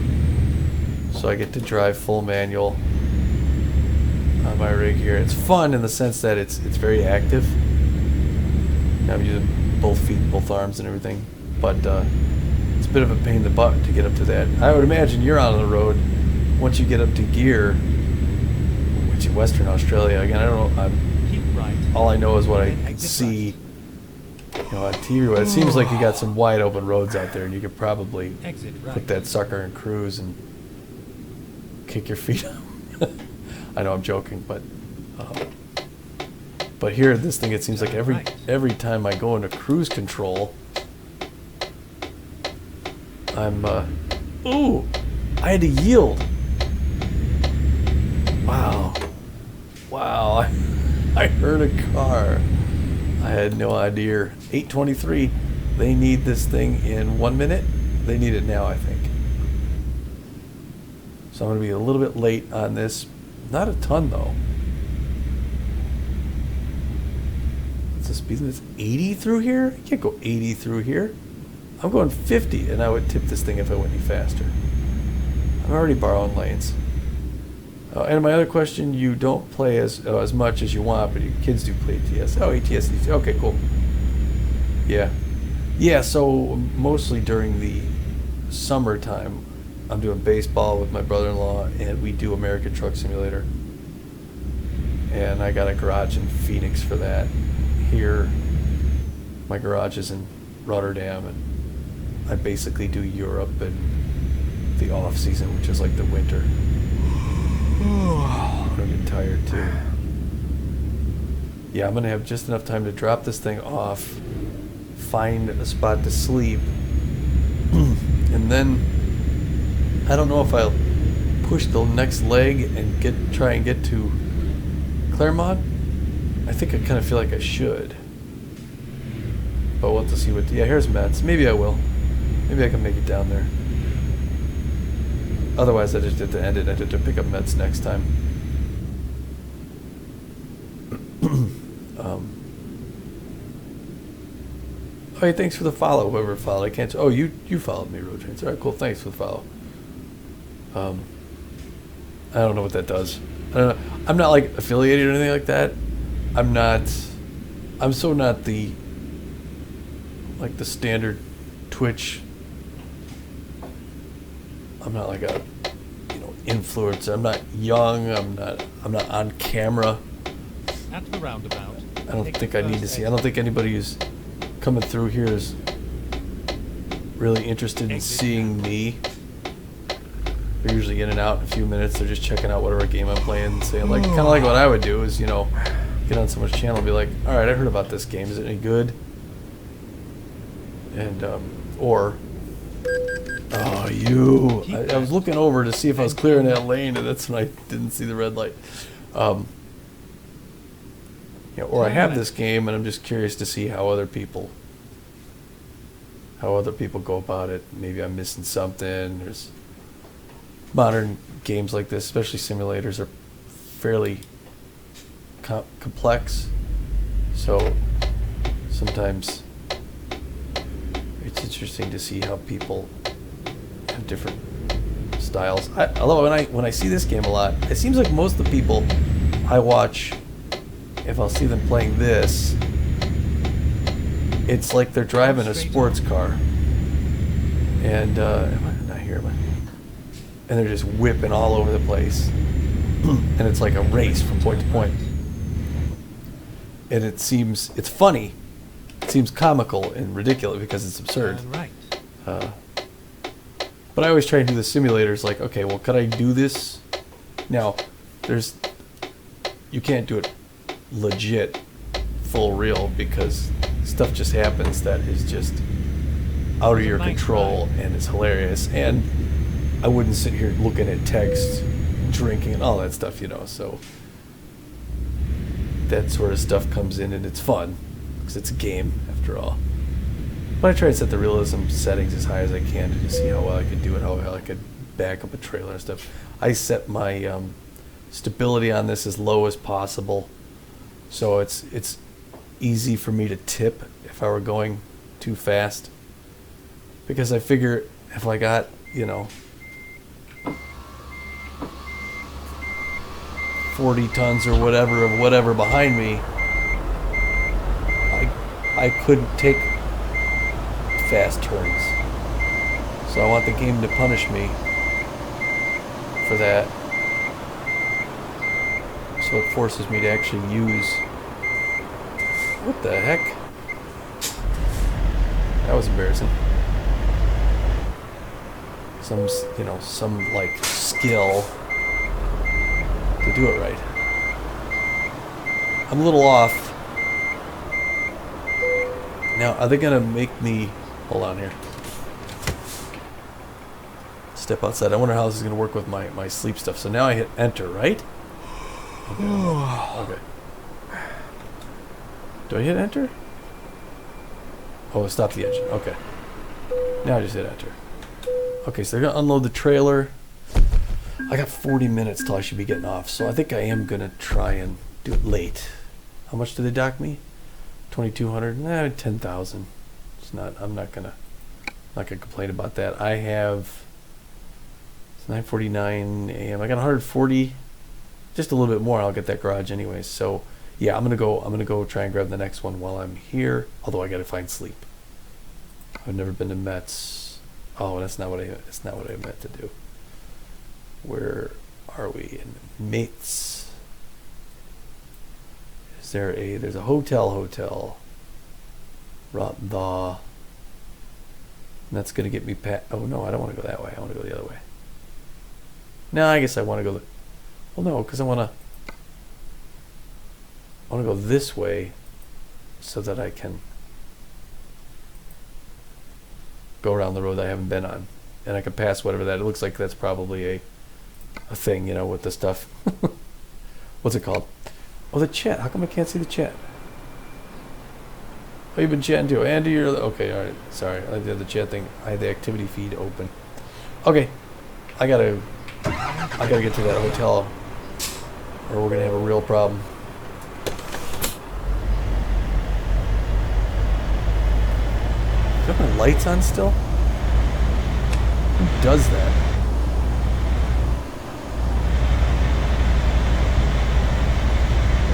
Speaker 1: So I get to drive full manual on my rig here. It's fun in the sense that it's very active. I'm using both feet, both arms, and everything. But it's a bit of a pain in the butt to get up to that. I would imagine you're out on the road once you get up to gear, which in Western Australia, again, I don't know. All I know is what I see, on TV. It seems like you got some wide open roads out there, and you could probably put that sucker in cruise and kick your feet up. I know I'm joking, but here, this thing, it seems like every time I go into cruise control, I'm, ooh, I had to yield. Wow, I heard a car. I had no idea. 8:23. They need this thing in 1 minute. They need it now, I think. So I'm going to be a little bit late on this. Not a ton, though. What's the speed limit? 80 through here? I can't go 80 through here. I'm going 50, and I would tip this thing if I went any faster. I'm already borrowing lanes. And my other question, you don't play as much as you want, but your kids do play ATS. Oh, ATS. Okay, cool. Yeah, so mostly during the summertime, I'm doing baseball with my brother-in-law, and we do American Truck Simulator. And I got a garage in Phoenix for that. Here, my garage is in Rotterdam, and I basically do Europe and the off-season, which is like the winter. I'm getting tired too. Yeah, I'm gonna have just enough time to drop this thing off, find a spot to sleep, and then I don't know if I'll push the next leg and try and get to Claremont. I think I kind of feel like I should, but we'll have to see what. Yeah, here's Metz. Maybe I will. Maybe I can make it down there. Otherwise, I just had to end it. I had to pick up Metz next time. Oh, hey, thanks for the follow. Whoever followed, I can't. Oh, you followed me, Road Trains. All right, cool. Thanks for the follow. I don't know what that does. I don't know. I'm not like affiliated or anything like that. I'm not. I'm so not the like the standard Twitch. I'm not like a influencer. I'm not young. I'm not on camera.
Speaker 2: At the roundabout.
Speaker 1: I don't think I need to see. I don't think anybody who's coming through here is really interested in seeing me. They're usually in and out in a few minutes. They're just checking out whatever game I'm playing and saying, like, kind of like what I would do is, get on someone's channel and be like, all right, I heard about this game. Is it any good? And, or, oh, you. I was looking over to see if I was clearing that lane, and that's when I didn't see the red light. Or I have this game, and I'm just curious to see how other people go about it. Maybe I'm missing something. There's modern games like this, especially simulators, are fairly complex. So sometimes it's interesting to see how people have different styles. Although when I see this game a lot, it seems like most of the people I watch, if I'll see them playing this, it's like they're driving a sports car. And am I not here? And they're just whipping all over the place. And it's like a race from point to point. And it's funny. It seems comical and ridiculous because it's absurd.
Speaker 2: Right.
Speaker 1: But I always try to do the simulators like, okay, well, could I do this? Now, you can't do it legit, full real, because stuff just happens that is just out of your control and it's hilarious. And I wouldn't sit here looking at text, drinking, and all that stuff, so that sort of stuff comes in and it's fun because it's a game after all. But I try to set the realism settings as high as I can to just see how well I could do it, how well I could back up a trailer and stuff. I set my stability on this as low as possible, so it's easy for me to tip if I were going too fast, because I figure if I got 40 tons or whatever behind me, I couldn't take fast turns. So I want the game to punish me for that. So it forces me to actually use... What the heck? That was embarrassing. Some like skill to do it right. I'm a little off. Now, are they gonna make me... Hold on here. Step outside. I wonder how this is gonna work with my sleep stuff. So now I hit enter, right? Okay. Do I hit enter? Oh, stop the engine. Okay. Now I just hit enter. Okay, so they're gonna unload the trailer. I got 40 minutes till I should be getting off, so I think I am gonna try and do it late. How much did they dock me? 2,200? 10,000. It's not. I'm not gonna complain about that. I have. It's 9:49 a.m. I got 140. Just a little bit more. I'll get that garage anyways. So yeah, I'm gonna go try and grab the next one while I'm here. Although I gotta find sleep. I've never been to Metz. Oh, that's not what I meant to do. Where are we? In Metz. Is there there's a hotel. Rotterdam. And that's gonna get me oh no, I don't want to go that way. I want to go the other way. No, I guess I want to go well, no, because I want to go this way so that I can go around the road that I haven't been on, and I can pass whatever that. It looks like that's probably a thing, with the stuff. What's it called? Oh, the chat. How come I can't see the chat? Oh, you've been chatting too. Andy, you're okay. All right. Sorry, I did the chat thing. I had the activity feed open. Okay. I gotta get to that hotel, or we're gonna have a real problem. Do I have my lights on still? Who does that?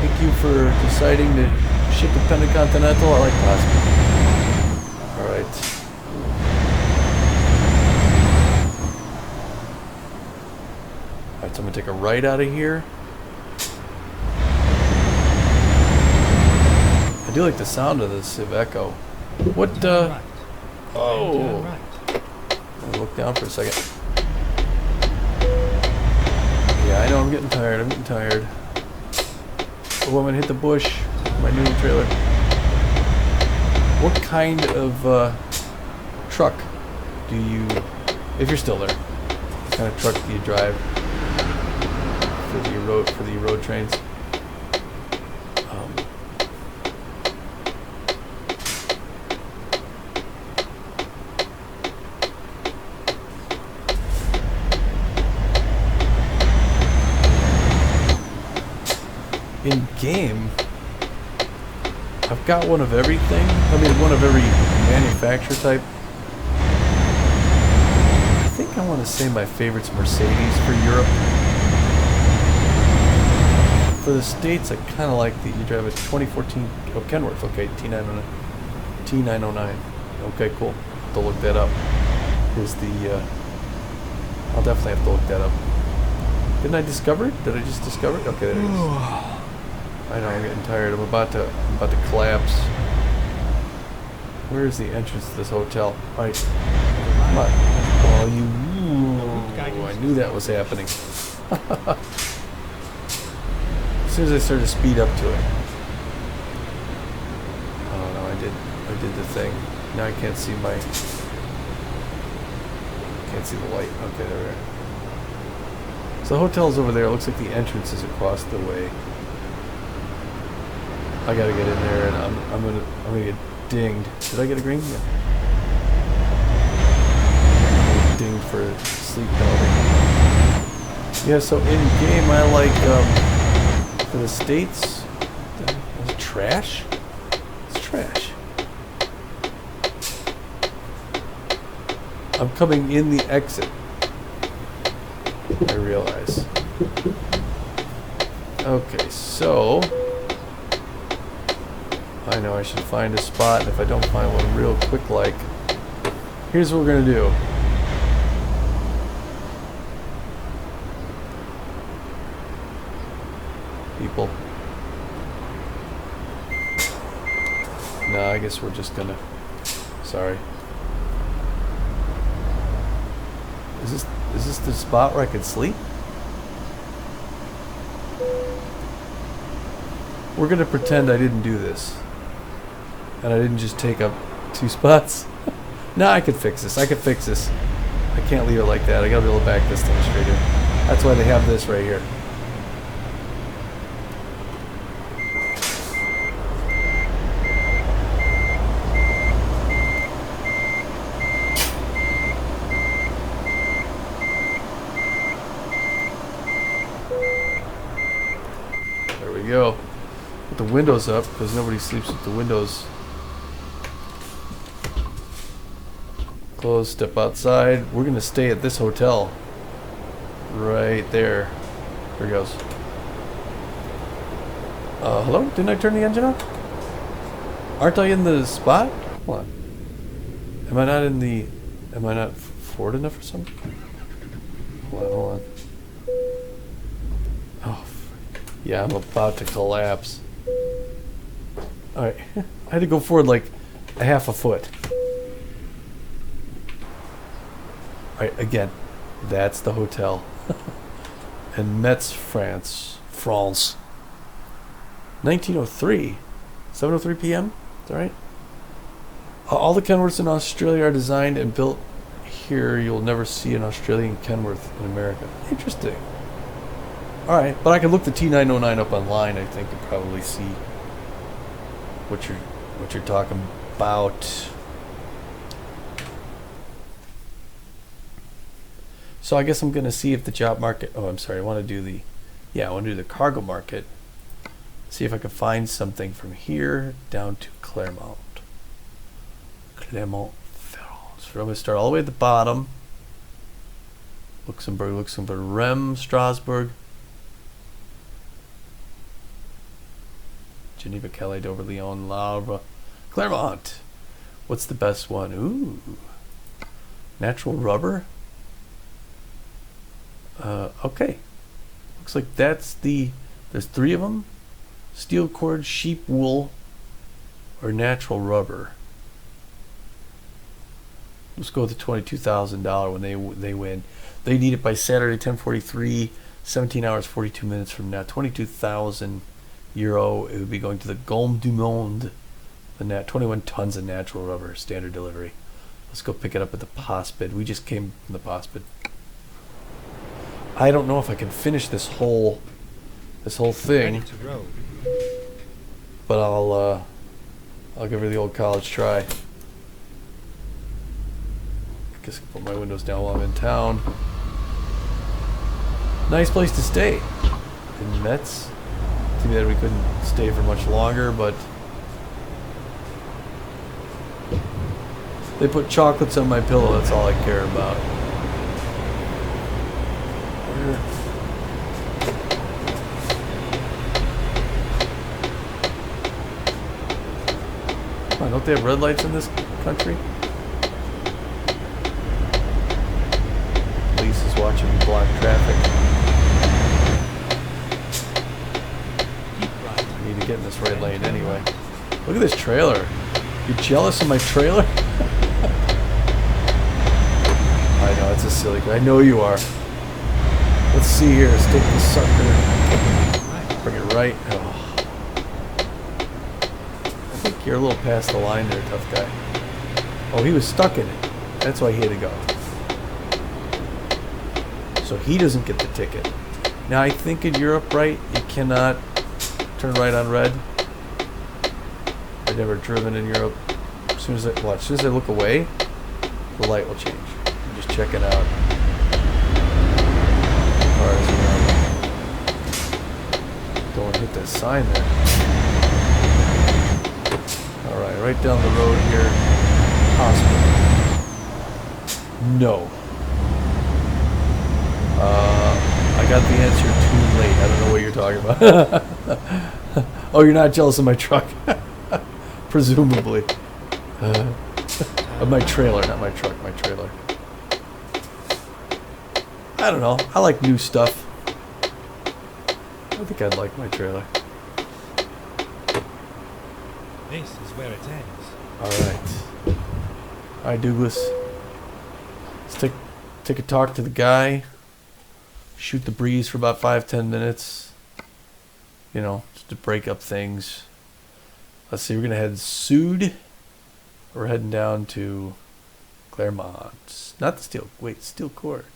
Speaker 1: Thank you for deciding to ship the Pendant Continental. I like pasta. Alright. Alright, so I'm gonna take a right out of here. I do like the sound of this Civ Echo. What,
Speaker 2: Right.
Speaker 1: oh.
Speaker 2: Right.
Speaker 1: I'll look down for a second. Yeah, I know I'm getting tired. Oh, I'm gonna hit the bush. My new trailer. What kind of truck do you, if you're still there, what kind of truck do you drive for the road trains? In game, I've got one of everything. I mean, one of every manufacturer type. I think I want to say my favorite's Mercedes for Europe. For the States, I kind of like you drive a 2014, oh, Kenworth, okay, T909. Okay, cool. Have to look that up. Here's the, I'll definitely have to look that up. Didn't I discover it? Did I just discover it? Okay, there it is. I know, I'm getting tired. I'm about to collapse. Where's the entrance to this hotel? Alright. Come on. Oh, you... Ooh, I knew that was happening. As soon as I started to speed up to it. Oh no, I did the thing. Now I can't see my... Can't see the light. Okay, there we are. So the hotel's over there. It looks like the entrance is across the way. I gotta get in there, and I'm gonna get dinged. Did I get a green? Yeah. Dinged for sleep penalty. Yeah. So in game, I like for the States. It's trash. It's trash. I'm coming in the exit. I realize. Okay, so. I know I should find a spot, and if I don't find one real quick, like, here's what we're gonna do. People. No, I guess we're just gonna, sorry. Is this the spot where I can sleep? We're gonna pretend I didn't do this. And I didn't just take up 2 spots. No, I could fix this. I can't leave it like that. I gotta be able to back this thing straight in. That's why they have this right here. There we go. Put the windows up because nobody sleeps with the windows closed. Step outside. We're gonna stay at this hotel right there. There it goes. Hello? Didn't I turn the engine on? Aren't I in the spot? Hold on. Am I not forward enough or something? Hold on. Oh, yeah, I'm about to collapse. Alright, I had to go forward like a half a foot. Alright, again, that's the hotel. In Metz, France. 1903. 7:03 p.m.? Is that right? All the Kenworths in Australia are designed and built here. You'll never see an Australian Kenworth in America. Interesting. Alright, but I can look the T909 up online, I think, and probably see what you're talking about. So I guess I'm going to see if the job market... Oh, I'm sorry. I want to do the... Yeah, I want to do the cargo market. See if I can find something from here down to Claremont. Claremont, France. So I'm going to start all the way at the bottom. Luxembourg, Rem, Strasbourg. Geneva, Calais, Dover, Lyon, Havre, Claremont. What's the best one? Ooh. Natural rubber? Okay. Looks like that's the... There's 3 of them. Steel cord, sheep wool, or natural rubber. Let's go with the $22,000 when they win. They need it by Saturday, 10:43, 17 hours, 42 minutes from now. 22,000 euro. It would be going to the Gomme du Monde. 21 tons of natural rubber, standard delivery. Let's go pick it up at the Postbid. We just came from the Postbid. I don't know if I can finish this whole thing,
Speaker 2: Ready to row.
Speaker 1: but I'll give her the old college try. I guess I'll put my windows down while I'm in town. Nice place to stay in Metz. Too bad we couldn't stay for much longer, but they put chocolates on my pillow. That's all I care about. Oh, don't they have red lights in this country? Police is watching me block traffic.
Speaker 2: Keep right.
Speaker 1: I need to get in this right lane anyway. Look at this trailer. You jealous of my trailer? I know, it's a silly... I know you are. Let's see here. Let's take this sucker. Bring it right. Oh. I think you're a little past the line there, tough guy. Oh, he was stuck in it. That's why he had to go. So he doesn't get the ticket. Now, I think in Europe, right, you cannot turn right on red. I've never driven in Europe. As soon as I look away, the light will change. I'm just checking out cars around. Don't want to hit that sign there. All right, right down the road here. Hospital. No. I got the answer too late. I don't know what you're talking about. Oh, you're not jealous of my truck? Presumably. Of my trailer, not my truck, my trailer. I don't know. I like new stuff. I think I'd like my trailer.
Speaker 2: This is where it ends.
Speaker 1: Alright. Alright, Douglas. Let's take a talk to the guy. Shoot the breeze for about 5-10 minutes. You know, just to break up things. Let's see, we're going to head Sud. We're heading down to Claremont. Not the steel cord.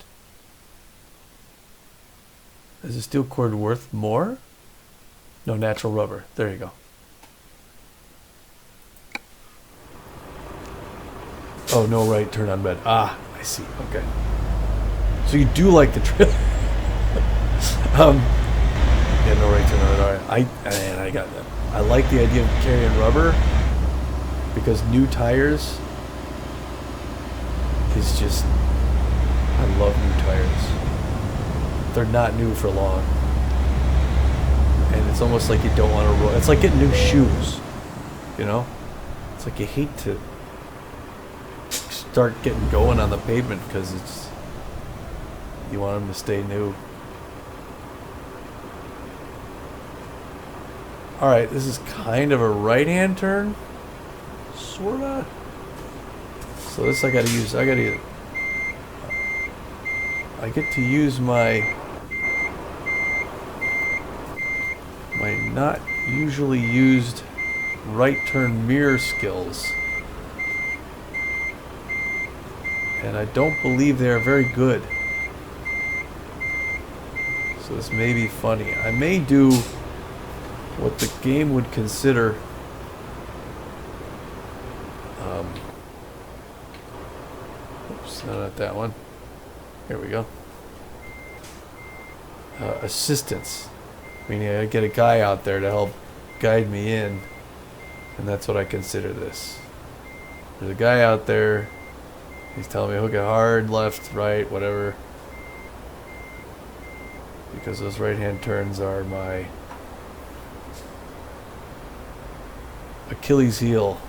Speaker 1: Is the steel cord worth more? No, natural rubber. There you go. Oh, no right, turn on red. Ah, I see. Okay. So you do like the trailer. Yeah, no right, turn on red. All right. I got that. I like the idea of carrying rubber because new tires is just... I love new tires. They're not new for long. And it's almost like you don't want to roll. It's like getting new shoes, you know? It's like you hate to start getting going on the pavement because it's... You want them to stay new. Alright, this is kind of a right-hand turn. Sorta. So this I get to use my not usually used right turn mirror skills. And I don't believe they are very good. So this may be funny. I may do what the game would consider oops, no, not that one. Here we go. assistance. Meaning I get a guy out there to help guide me in, and that's what I consider this. There's a guy out there, he's telling me hook it hard, left, right, whatever. Because those right-hand turns are my Achilles heel.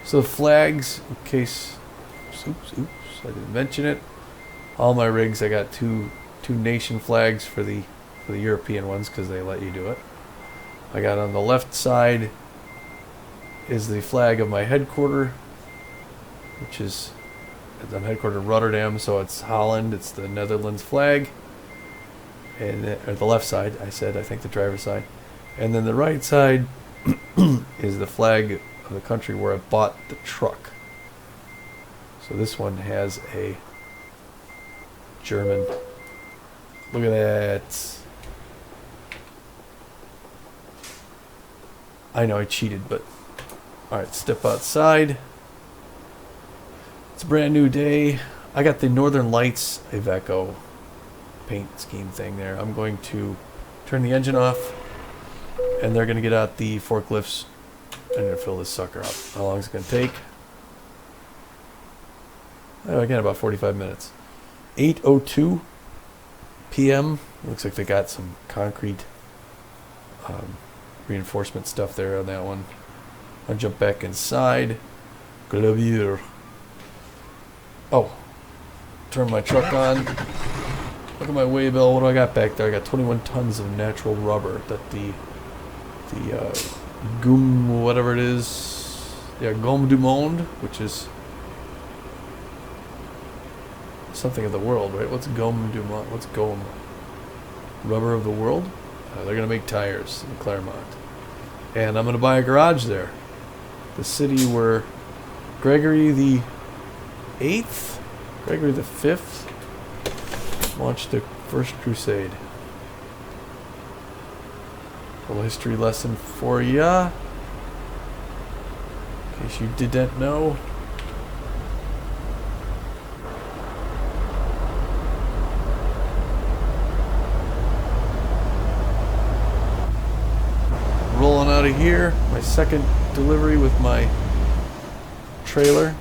Speaker 1: So the flags, in case, oops, I didn't mention it. All my rigs, I got two nation flags for the European ones because they let you do it. I got on the left side is the flag of my headquarter, which is, I'm headquartered in Rotterdam, so it's Holland. It's the Netherlands flag, and or the left side. I think the driver's side, and then the right side is the flag of the country where I bought the truck. So this one has a German. Look at that. I know I cheated, but alright, step outside. It's a brand new day. I got the Northern Lights Iveco paint scheme thing there. I'm going to turn the engine off, and they're going to get out the forklifts. I'm going to fill this sucker up. How long is it going to take? Oh, again, about 45 minutes. 8:02 p.m. Looks like they got some concrete reinforcement stuff there on that one. I'll jump back inside. Clavier. Oh. Turn my truck on. Look at my weigh bill. What do I got back there? I got 21 tons of natural rubber that the Gomme, whatever it is. Yeah, Gomme du Monde, which is something of the world, right? What's Gomme du Monde? What's Gomme? Rubber of the world? They're going to make tires in Claremont. And I'm going to buy a garage there. The city where Gregory the 8th, Gregory the 5th, launched the first crusade. A little history lesson for ya, in case you didn't know. Rolling out of here, my second delivery with my trailer.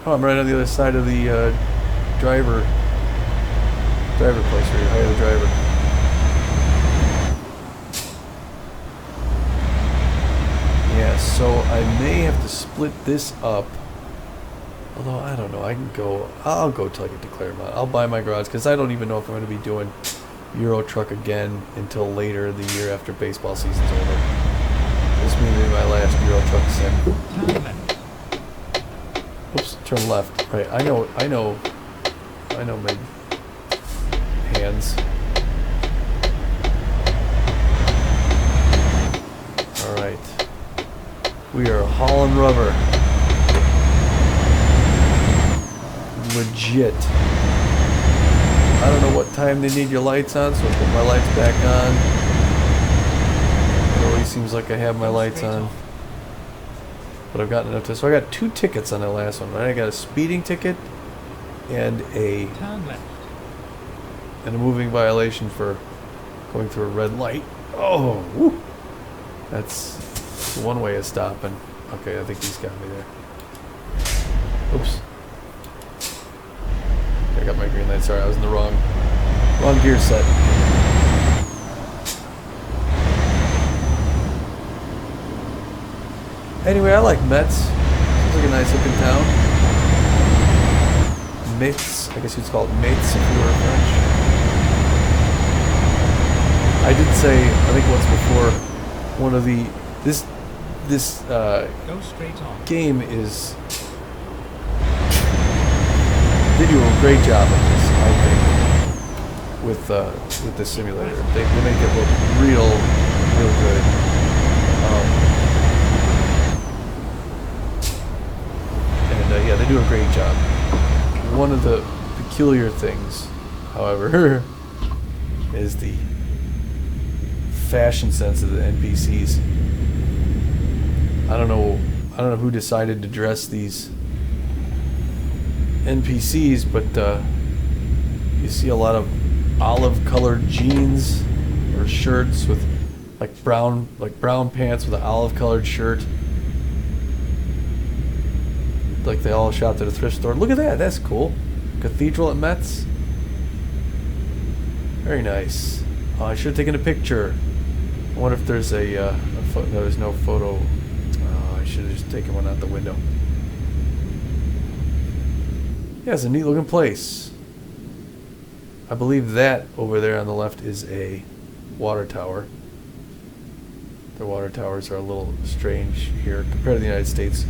Speaker 1: Oh, I'm right on the other side of the driver place where you hire the driver. Yeah, so I may have to split this up. Although, I don't know, I'll go till I get to Claremont. I'll buy my garage, because I don't even know if I'm going to be doing Euro Truck again until later the year after baseball season's over. This may be my last Euro Truck sim. Oops, turn left. Right, I know my hands. Alright. We are hauling rubber. Legit. I don't know what time they need your lights on, so I'll put my lights back on. It always seems like I have my lights on. But I've gotten enough to... So I got 2 tickets on that last one, right? I got a speeding ticket and a moving violation for going through a red light. Oh, woo. That's one way of stopping. Okay, I think he's got me there. Oops. I got my green light. Sorry, I was in the wrong gear set. Anyway, I like Metz. It's like a nice looking town. Metz, I guess you'd call it Metz if you were French. I did say, I think once before, one of the this
Speaker 2: Go straight on.
Speaker 1: game is. They do a great job of this, I think, with the simulator. They make it look real good. Yeah, they do a great job. One of the peculiar things, however, is the fashion sense of the NPCs. I don't know I don't know who decided to dress these NPCs, but you see a lot of olive-colored jeans or shirts with brown pants with an olive-colored shirt. Like they all shopped at a thrift store. Look at that. That's cool. Cathedral at Metz. Very nice. Oh, I should have taken a picture. I wonder if there's a photo. No, there's no photo. Oh, I should have just taken one out the window. Yeah, it's a neat looking place. I believe that over there on the left is a water tower. The water towers are a little strange here compared to the United States.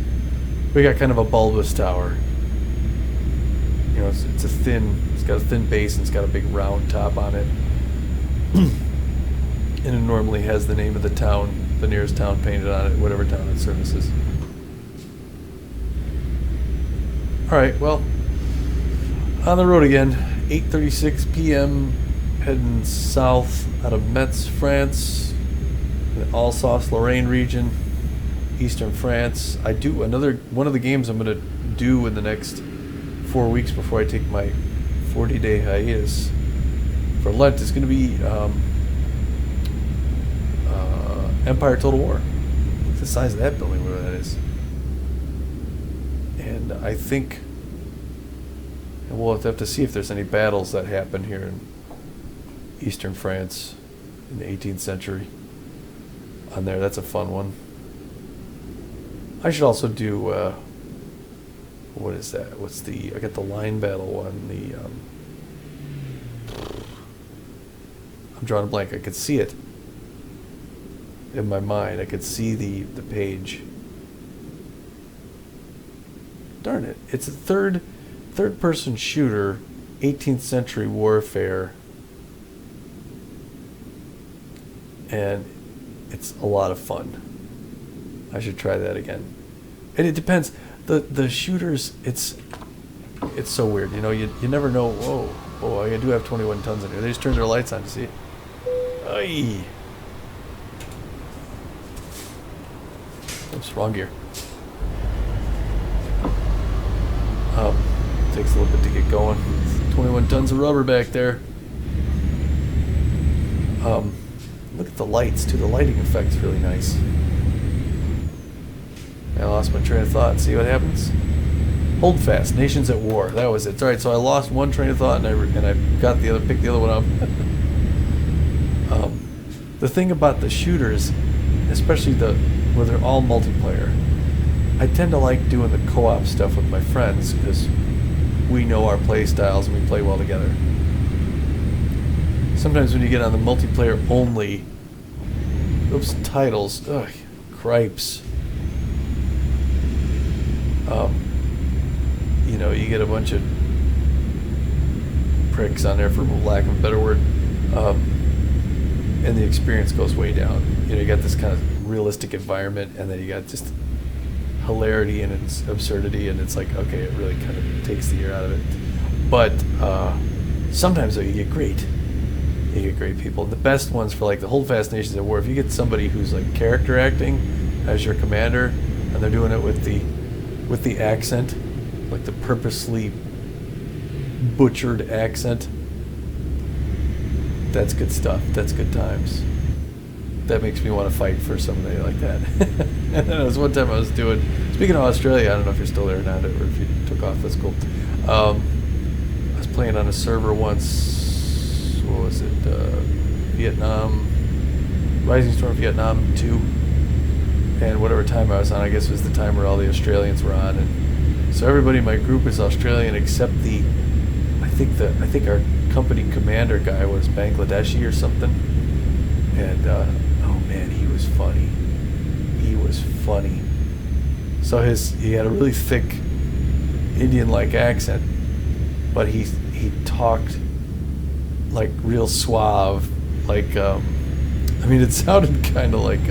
Speaker 1: We got kind of a bulbous tower. You know, it's got a thin base and it's got a big round top on it. And it normally has the name of the town, the nearest town painted on it, whatever town it services. Alright, well, on the road again, 8:36 p.m. heading south out of Metz, France, the Alsace-Lorraine region, eastern France. I do one of the games I'm going to do in the next 4 weeks before I take my 40-day hiatus for Lent is going to be Empire Total War. Look at the size of that building, whatever that is. And I think we'll have to see if there's any battles that happen here in eastern France in the 18th century on there. That's a fun one. I should also do what is that? I got the line battle one. I'm drawing a blank. I could see it in my mind. I could see the page. Darn it! It's a third person shooter, 18th century warfare, and it's a lot of fun. I should try that again. And it depends. The shooters, it's so weird. You know, you never know. Whoa, I do have 21 tons in here. They just turned their lights on. You see it? Aye. Oops, wrong gear. Takes a little bit to get going. 21 tons of rubber back there. Look at the lights too. The lighting effect's really nice. I lost my train of thought. See what happens? Hold fast. Nations at war. That was it. All right. So I lost one train of thought, and I got the other. Picked the other one up. The thing about the shooters, especially where they're all multiplayer, I tend to like doing the co-op stuff with my friends because we know our play styles and we play well together. Sometimes when you get on the multiplayer only, titles, cripes. You know, you get a bunch of pricks on there, for lack of a better word, and the experience goes way down. You know, you got this kind of realistic environment, and then you got just hilarity and its absurdity, and it's like, okay, it really kind of takes the air out of it. But sometimes though, you get great people. The best ones for like the Hold Fast Nations at War, if you get somebody who's like character acting as your commander, and they're doing it with the accent, like the purposely butchered accent, that's good stuff. That's good times. That makes me want to fight for somebody like that. And then there was one time I was doing, speaking of Australia, I don't know if you're still there or not, or if you took off, that's cool. I was playing on a server once, what was it, Vietnam, Rising Storm Vietnam 2, and whatever time I was on, I guess was the time where all the Australians were on, and so everybody in my group is Australian except I think our company commander guy was Bangladeshi or something, and oh man, he was funny. So he had a really thick Indian-like accent, but he talked like real suave, like I mean, it sounded kind of like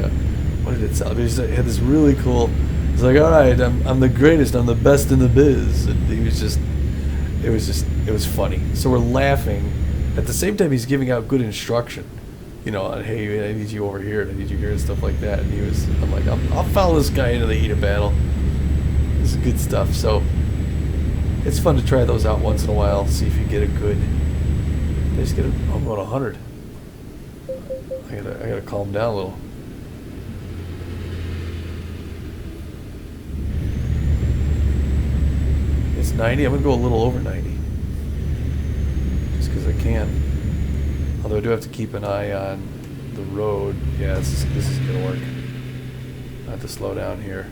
Speaker 1: what did it sound? He had this really cool. He's like, all right, I'm the greatest, I'm the best in the biz, and it was funny. So we're laughing. At the same time, he's giving out good instruction. you know, hey, I need you over here, and I need you here, and stuff like that. And I'm like, I'll follow this guy into the heat of battle. This is good stuff. So it's fun to try those out once in a while, see if you get a good. They just get I'm about 100. I gotta calm down a little. It's 90. I'm gonna go a little over 90, just because I can. Although I do have to keep an eye on the road. Yeah, this is gonna work. I have to slow down here.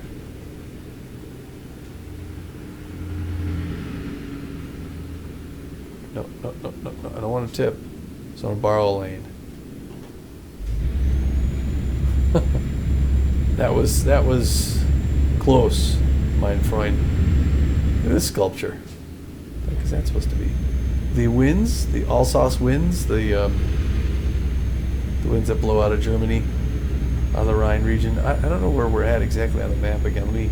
Speaker 1: No. I don't want to tip. So I'm gonna borrow a lane. That was close, mein Freund. Look at this sculpture. What is that supposed to be? The winds, the Alsace winds, the winds that blow out of Germany, out of the Rhine region. I don't know where we're at exactly on the map again. Let me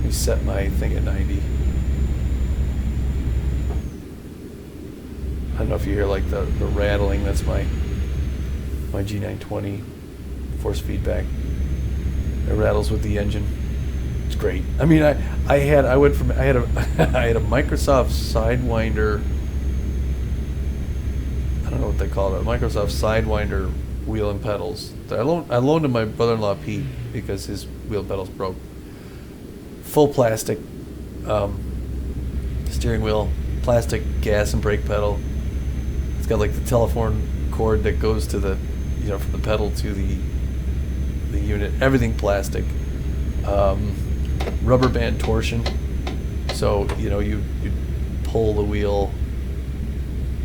Speaker 1: set my thing at 90. I don't know if you hear like the rattling. That's my G920 force feedback. It rattles with the engine. It's great. I mean, I had a Microsoft Sidewinder. I don't know what they call it. A Microsoft Sidewinder wheel and pedals. I loaned to my brother-in-law Pete because his wheel and pedals broke. Full plastic steering wheel, plastic gas and brake pedal. It's got like the telephone cord that goes to the, you know, from the pedal to the unit. Everything plastic. Rubber band torsion. So, you know, you pull the wheel.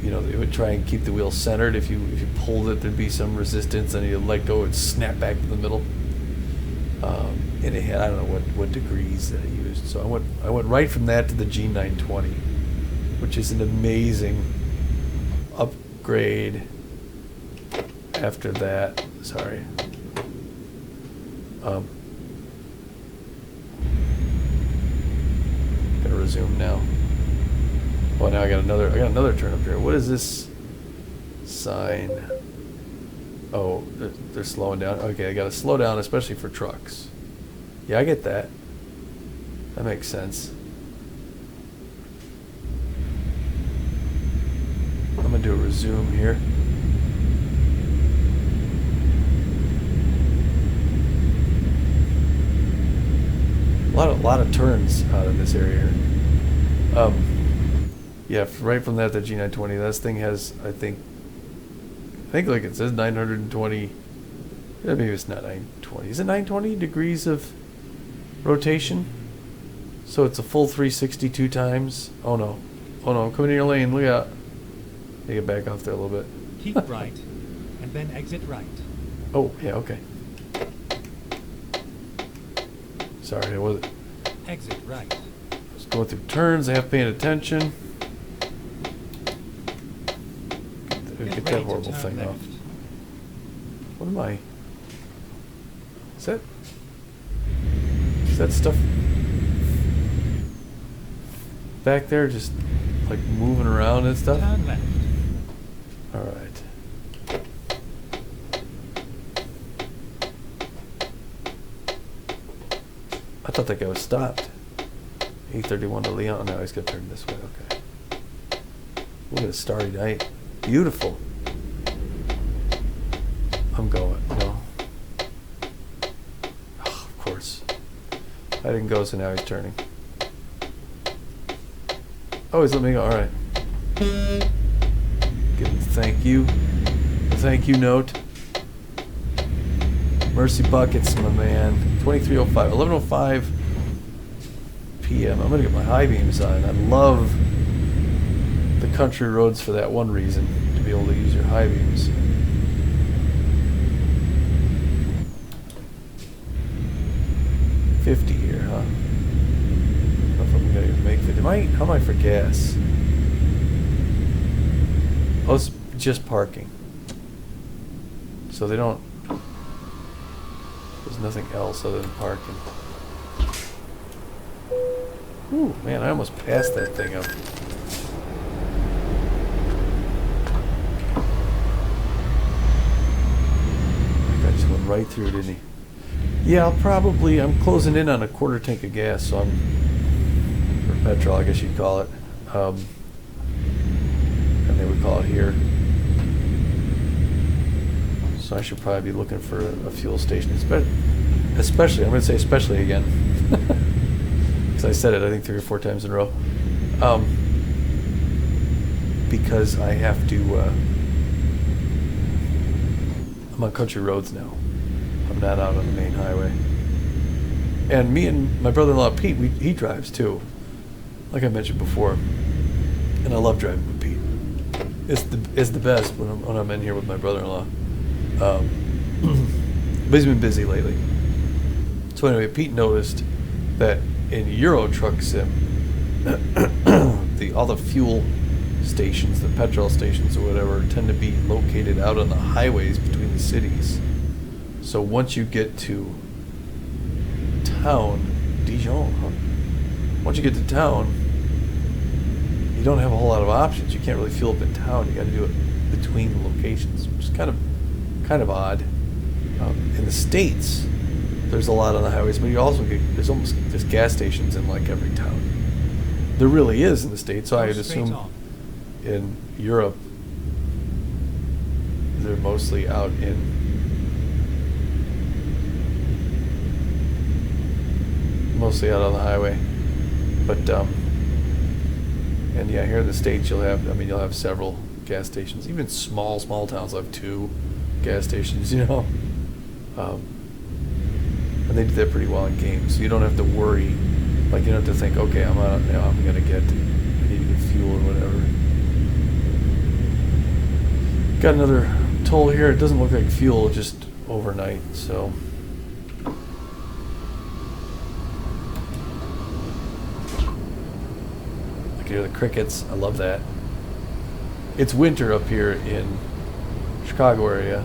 Speaker 1: You know, it would try and keep the wheel centered. If you pulled it, there'd be some resistance, and you let go, it'd snap back to the middle. And it had, I don't know what degrees that it used. So I went right from that to the G920, which is an amazing upgrade. After that, sorry. Gonna resume now. Oh, now I got another turn up here. What is this sign? Oh, they're slowing down. Okay, I gotta slow down, especially for trucks. Yeah, I get that. That makes sense. I'm gonna do a resume here. A lot of turns out in this area here. Yeah, right from that to G920. This thing has, I think like it says 920. Maybe it's not 920. Is it 920 degrees of rotation? So it's a full 362 times. Oh no, I'm coming in your lane. Look out. You get back off there a little bit.
Speaker 2: Keep right, and then exit right.
Speaker 1: Oh yeah, okay. Sorry, I wasn't.
Speaker 2: Exit right.
Speaker 1: I was going through turns. I have paying attention. Get that horrible thing off. What am I? Is that stuff back there just like moving around and stuff?
Speaker 2: Turn left.
Speaker 1: All right. I thought that guy was stopped. 831 to Leon. No, he's gonna turn this way. Okay. Look at a starry night. Beautiful. I'm going. No. Oh, of course. I didn't go, so now he's turning. Oh, he's letting me go. All right. Give him thank you. A thank you note. Mercy buckets, my man. 2305, 11:05 p.m. I'm gonna get my high beams on. I love the country roads for that one reason, to be able to use your high beams. $50 here, huh? I don't know if I'm gonna even make $50. How am I for gas? Oh, it's just parking. So they don't. There's nothing else other than parking. Ooh, man, I almost passed that thing up. right through, didn't he? Yeah, I'm closing in on a quarter tank of gas, so or petrol, I guess you'd call it. And they would call it here. So I should probably be looking for a fuel station. Especially, I'm going to say especially again. Because I said it, I think 3 or 4 times in a row. Because I have to, I'm on country roads now. I'm not out on the main highway. And me and my brother-in-law Pete, he drives too, like I mentioned before. And I love driving with Pete. It's the best when I'm in here with my brother-in-law. But he's been busy lately. So anyway, Pete noticed that in Euro Truck Sim, all the fuel stations, the petrol stations or whatever, tend to be located out on the highways between the cities. So once you get to town, Dijon, huh? Once you get to town, you don't have a whole lot of options. You can't really fuel up in town. You got to do it between locations, which is kind of odd. In the States, there's a lot on the highways, but you also there's gas stations in like every town. There really is in the States, so I would assume in Europe they're mostly out on the highway. But and yeah, here in the States you'll have several gas stations. Even small towns will have 2 gas stations, and they do that pretty well in games. So you don't have to worry, like you don't have to think, okay, I need to get fuel or whatever. Got another toll here. It doesn't look like fuel, just overnight, so. I can hear the crickets. I love that. It's winter up here in Chicago area.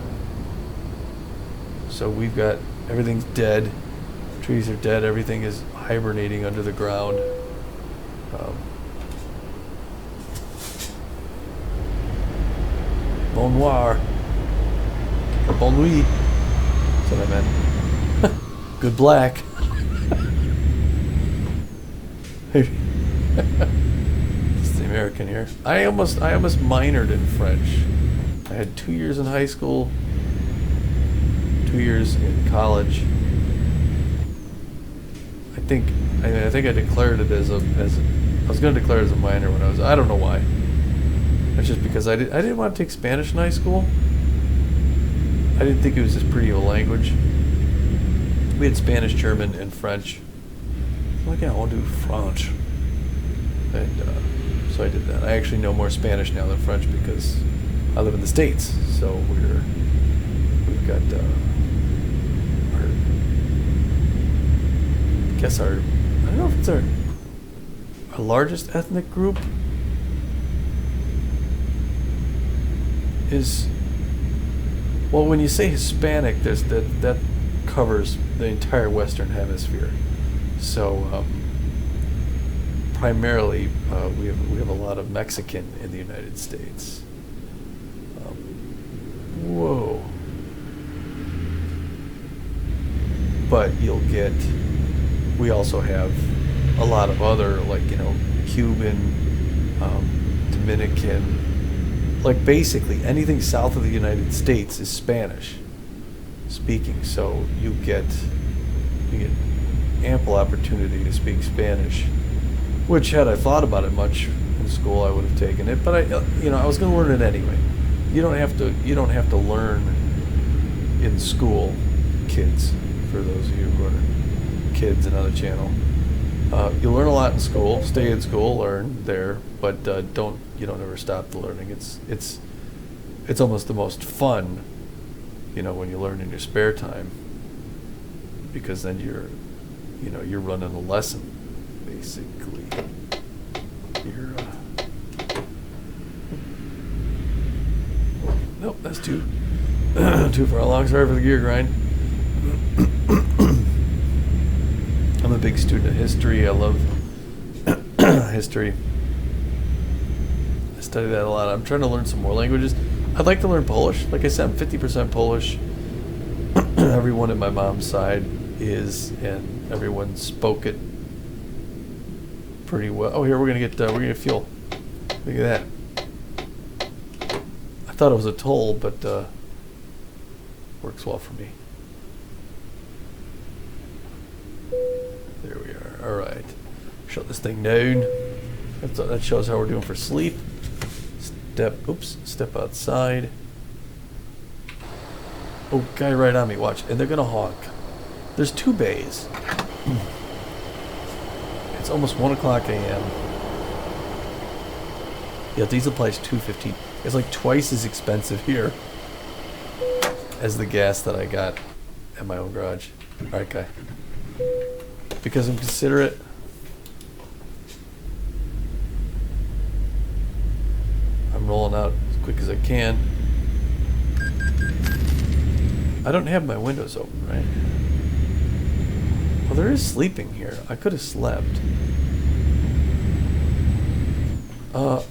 Speaker 1: So we've got, everything's dead. Trees are dead. Everything is hibernating under the ground. Bon noir. Or bon nuit. That's what I meant. Good black. It's the American here. I almost minored in French. I had 2 years in high school, 2 years in college. I think I declared it as I was going to declare it as a minor when I don't know why. It's just because I didn't want to take Spanish in high school. I didn't think it was as pretty of a language. We had Spanish, German, and French. I'm like, yeah, I want to do French. And so I did that. I actually know more Spanish now than French because I live in the States. So we've got I don't know if it's our largest ethnic group is, well, when you say Hispanic, that covers the entire Western Hemisphere. So primarily, we have a lot of Mexican in the United States. Whoa! But we also have a lot of other, like, Cuban, Dominican, like basically anything south of the United States is Spanish speaking. So you get ample opportunity to speak Spanish, which had I thought about it much in school, I would have taken it. But I was going to learn it anyway. You don't have to learn in school, kids. For those of you who are kids, another channel. You learn a lot in school. Stay in school, learn there, but don't ever stop the learning. It's almost the most fun, when you learn in your spare time, because then you're running a lesson, basically. Nope, that's too far along. Sorry for the gear grind. I'm a big student of history. I love history. I study that a lot. I'm trying to learn some more languages. I'd like to learn Polish. Like I said, I'm 50% Polish. everyone at my mom's side is, and everyone spoke it pretty well. Oh, here we're gonna get fuel. Look at that. I thought it was a toll, but works well for me. There we are. All right. Shut this thing down. That shows how we're doing for sleep. Step outside. Oh, guy right on me, watch. And they're gonna honk. There's 2 bays. It's almost 1 o'clock a.m. Yeah, diesel price $2.15. It's like twice as expensive here as the gas that I got at my own garage. Alright, guy. Because I'm considerate. I'm rolling out as quick as I can. I don't have my windows open, right? Well, there is sleeping here. I could have slept.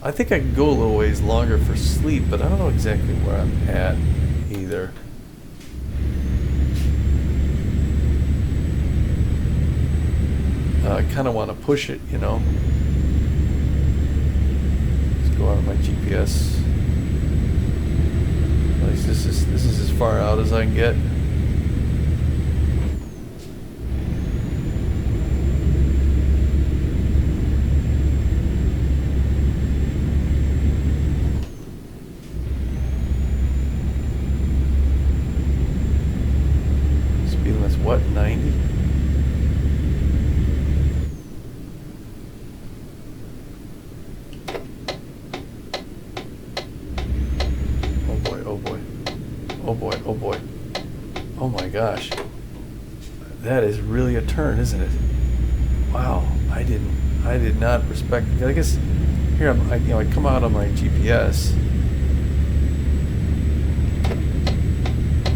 Speaker 1: I think I could go a little ways longer for sleep, but I don't know exactly where I'm at either. I kind of want to push it, you know. Let's go out of my GPS. At least this is as far out as I can get. Speed limit's what, 90? Oh boy. Oh my gosh. That is really a turn, isn't it? Wow. I did not respect. I guess here I come out on my GPS. I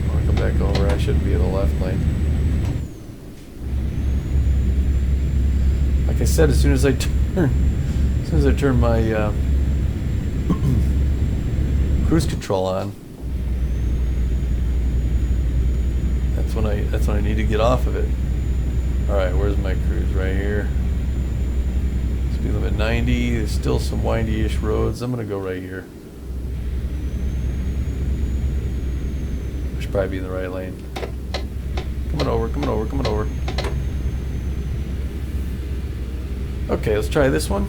Speaker 1: want to come back over. I shouldn't be in the left lane. Like I said, as soon as I turn my cruise control on, that's when I need to get off of it. Alright, where's my cruise? Right here. Speed limit 90. There's still some windy-ish roads. I'm gonna go right here. I should probably be in the right lane. Coming over. Okay, let's try this one.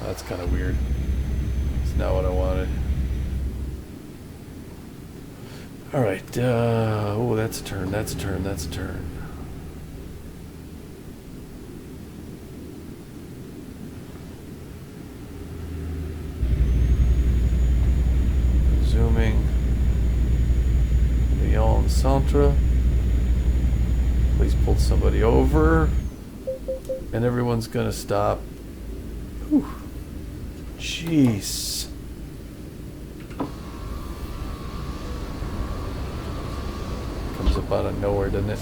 Speaker 1: That's kind of weird. It's not what I wanted. Alright, oh, that's a turn. Zooming. Leon Centre. Please pull somebody over. And everyone's gonna stop. Whew. Jeez. Comes up out of nowhere, doesn't it?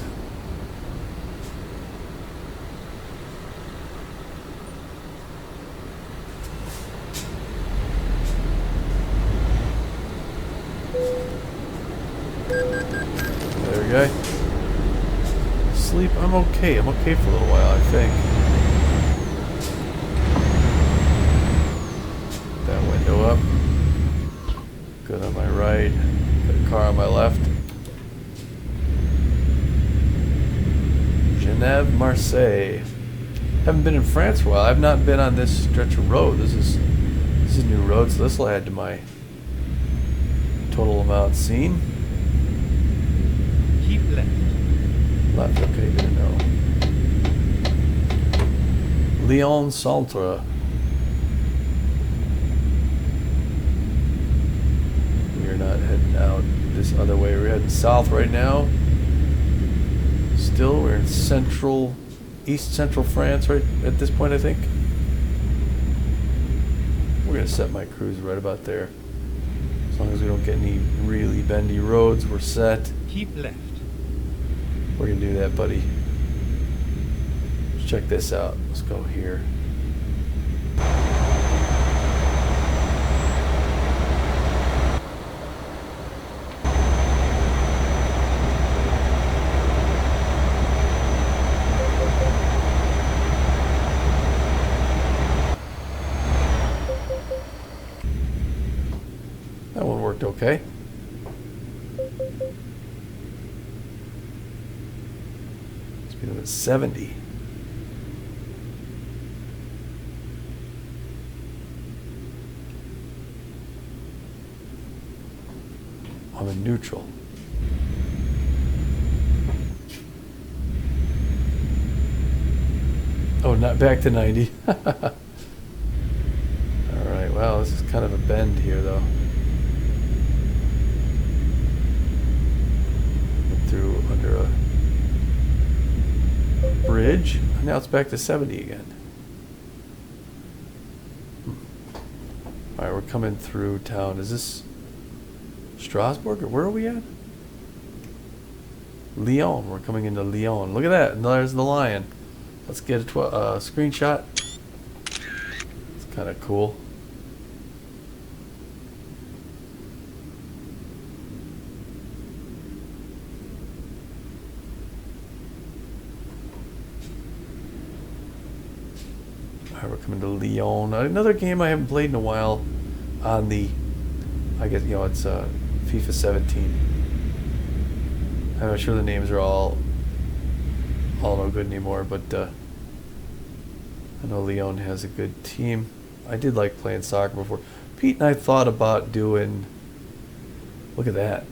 Speaker 1: There we go. Sleep. I'm okay. I'm okay for a little while, I think. That window up. Good on my right. Got a car on my left. Genève, Marseille. Haven't been in France for a while. I've not been on this stretch of road. This is new road, so this will add to my total amount seen.
Speaker 2: Keep left.
Speaker 1: Left, okay, good to know. Lyon Centre. We're not heading out this other way. We're heading south right now. Still, we're in east central France right at this point, I think. We're going to set my cruise right about there. As long as we don't get any really bendy roads, we're set.
Speaker 2: Keep left.
Speaker 1: We're going to do that, buddy. Let's check this out. Let's go here. looked okay. Speed limit 70. I'm in neutral. Oh, not back to 90. Alright, wow, this is kind of a bend here, though. Went through under a bridge, and now it's back to 70 again. Alright, we're coming through town. Is this Strasbourg, or where are we at? Lyon. We're coming into Lyon. Look at that. And there's the lion. Let's get a screenshot. It's kind of cool. Alright, we're coming to Lyon. Another game I haven't played in a while on the, I guess, you know, it's FIFA 17. I'm not sure the names are all no good anymore, but I know Lyon has a good team. I did like playing soccer before. Pete and I thought about doing, look at that,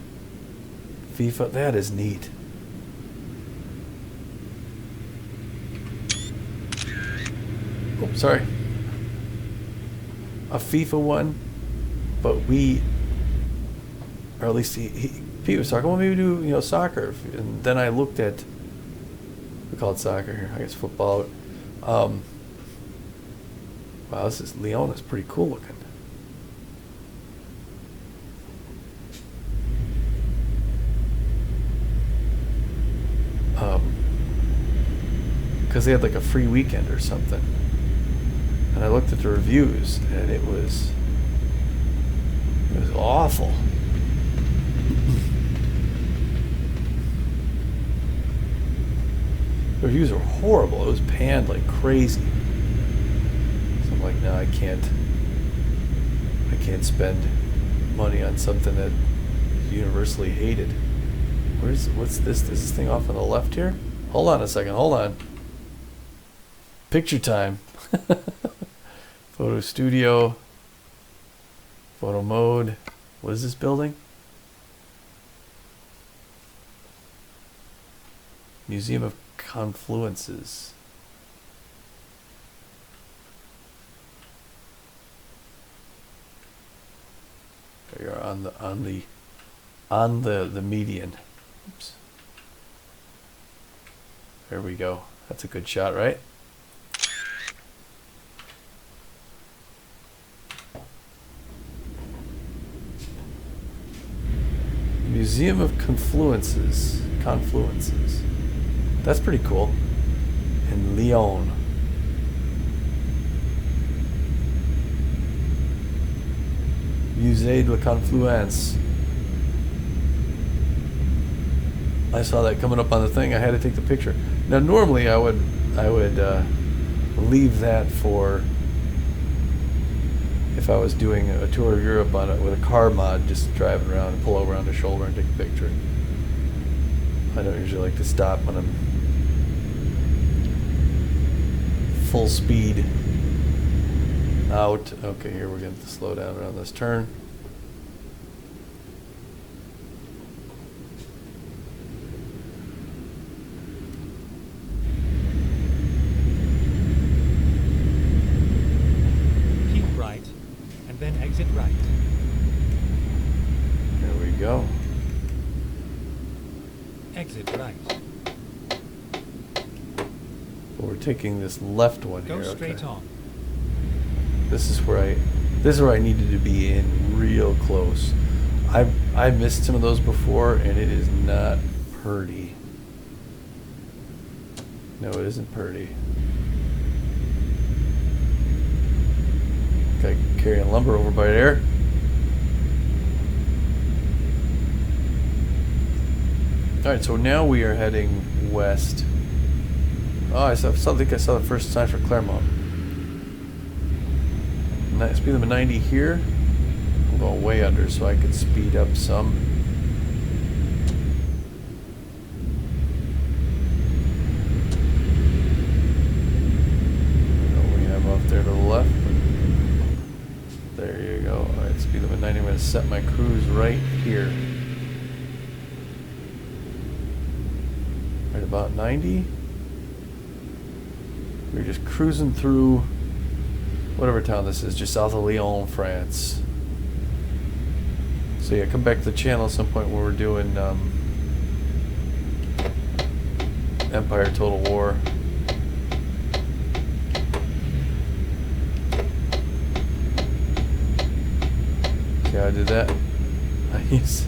Speaker 1: FIFA. That is neat. Oh, sorry. A FIFA one, but we, or at least Pete was talking, well, maybe do, you know, soccer. And then I looked at, we call it soccer here, I guess football. Wow, this is, Lyon is pretty cool looking. Because they had like a free weekend or something. And I looked at the reviews, and it was awful. The reviews were horrible. It was panned like crazy. So I'm like, no, I can't spend money on something that is universally hated. What's this? Is this thing off on the left here? Hold on a second. Hold on. Picture time. Photo studio. Photo mode. What is this building? Museum of Confluences. There you are on the median. Oops. There we go. That's a good shot, right? Museum of Confluences. That's pretty cool. In Lyon. Musée de la Confluence. I saw that coming up on the thing. I had to take the picture. Now, normally I would leave that for if I was doing a tour of Europe on it with a car mod, just driving around and pull over on the shoulder and take a picture. I don't usually like to stop when I'm full speed out. Okay, here we're going to slow down around this turn.
Speaker 2: Keep right, and then exit right.
Speaker 1: There we go.
Speaker 2: Exit right.
Speaker 1: Well, we're taking this left one
Speaker 2: Go
Speaker 1: here.
Speaker 2: straight
Speaker 1: Okay.
Speaker 2: on.
Speaker 1: This is where I needed to be in real close. I missed some of those before, and it is not pretty. No, it isn't pretty. Guy carrying lumber over by there. All right, so now we are heading west. Oh, I think I saw the first sign for Claremont. Speed limit 90 here. I'm going way under, so I could speed up some. We have off there to the left. There you go. All right, speed limit 90. I'm going to set my cruise right here. Right about 90. We're just cruising through whatever town this is, just south of Lyon, France. So yeah, come back to the channel at some point when we're doing Empire Total War. See how I did that? I use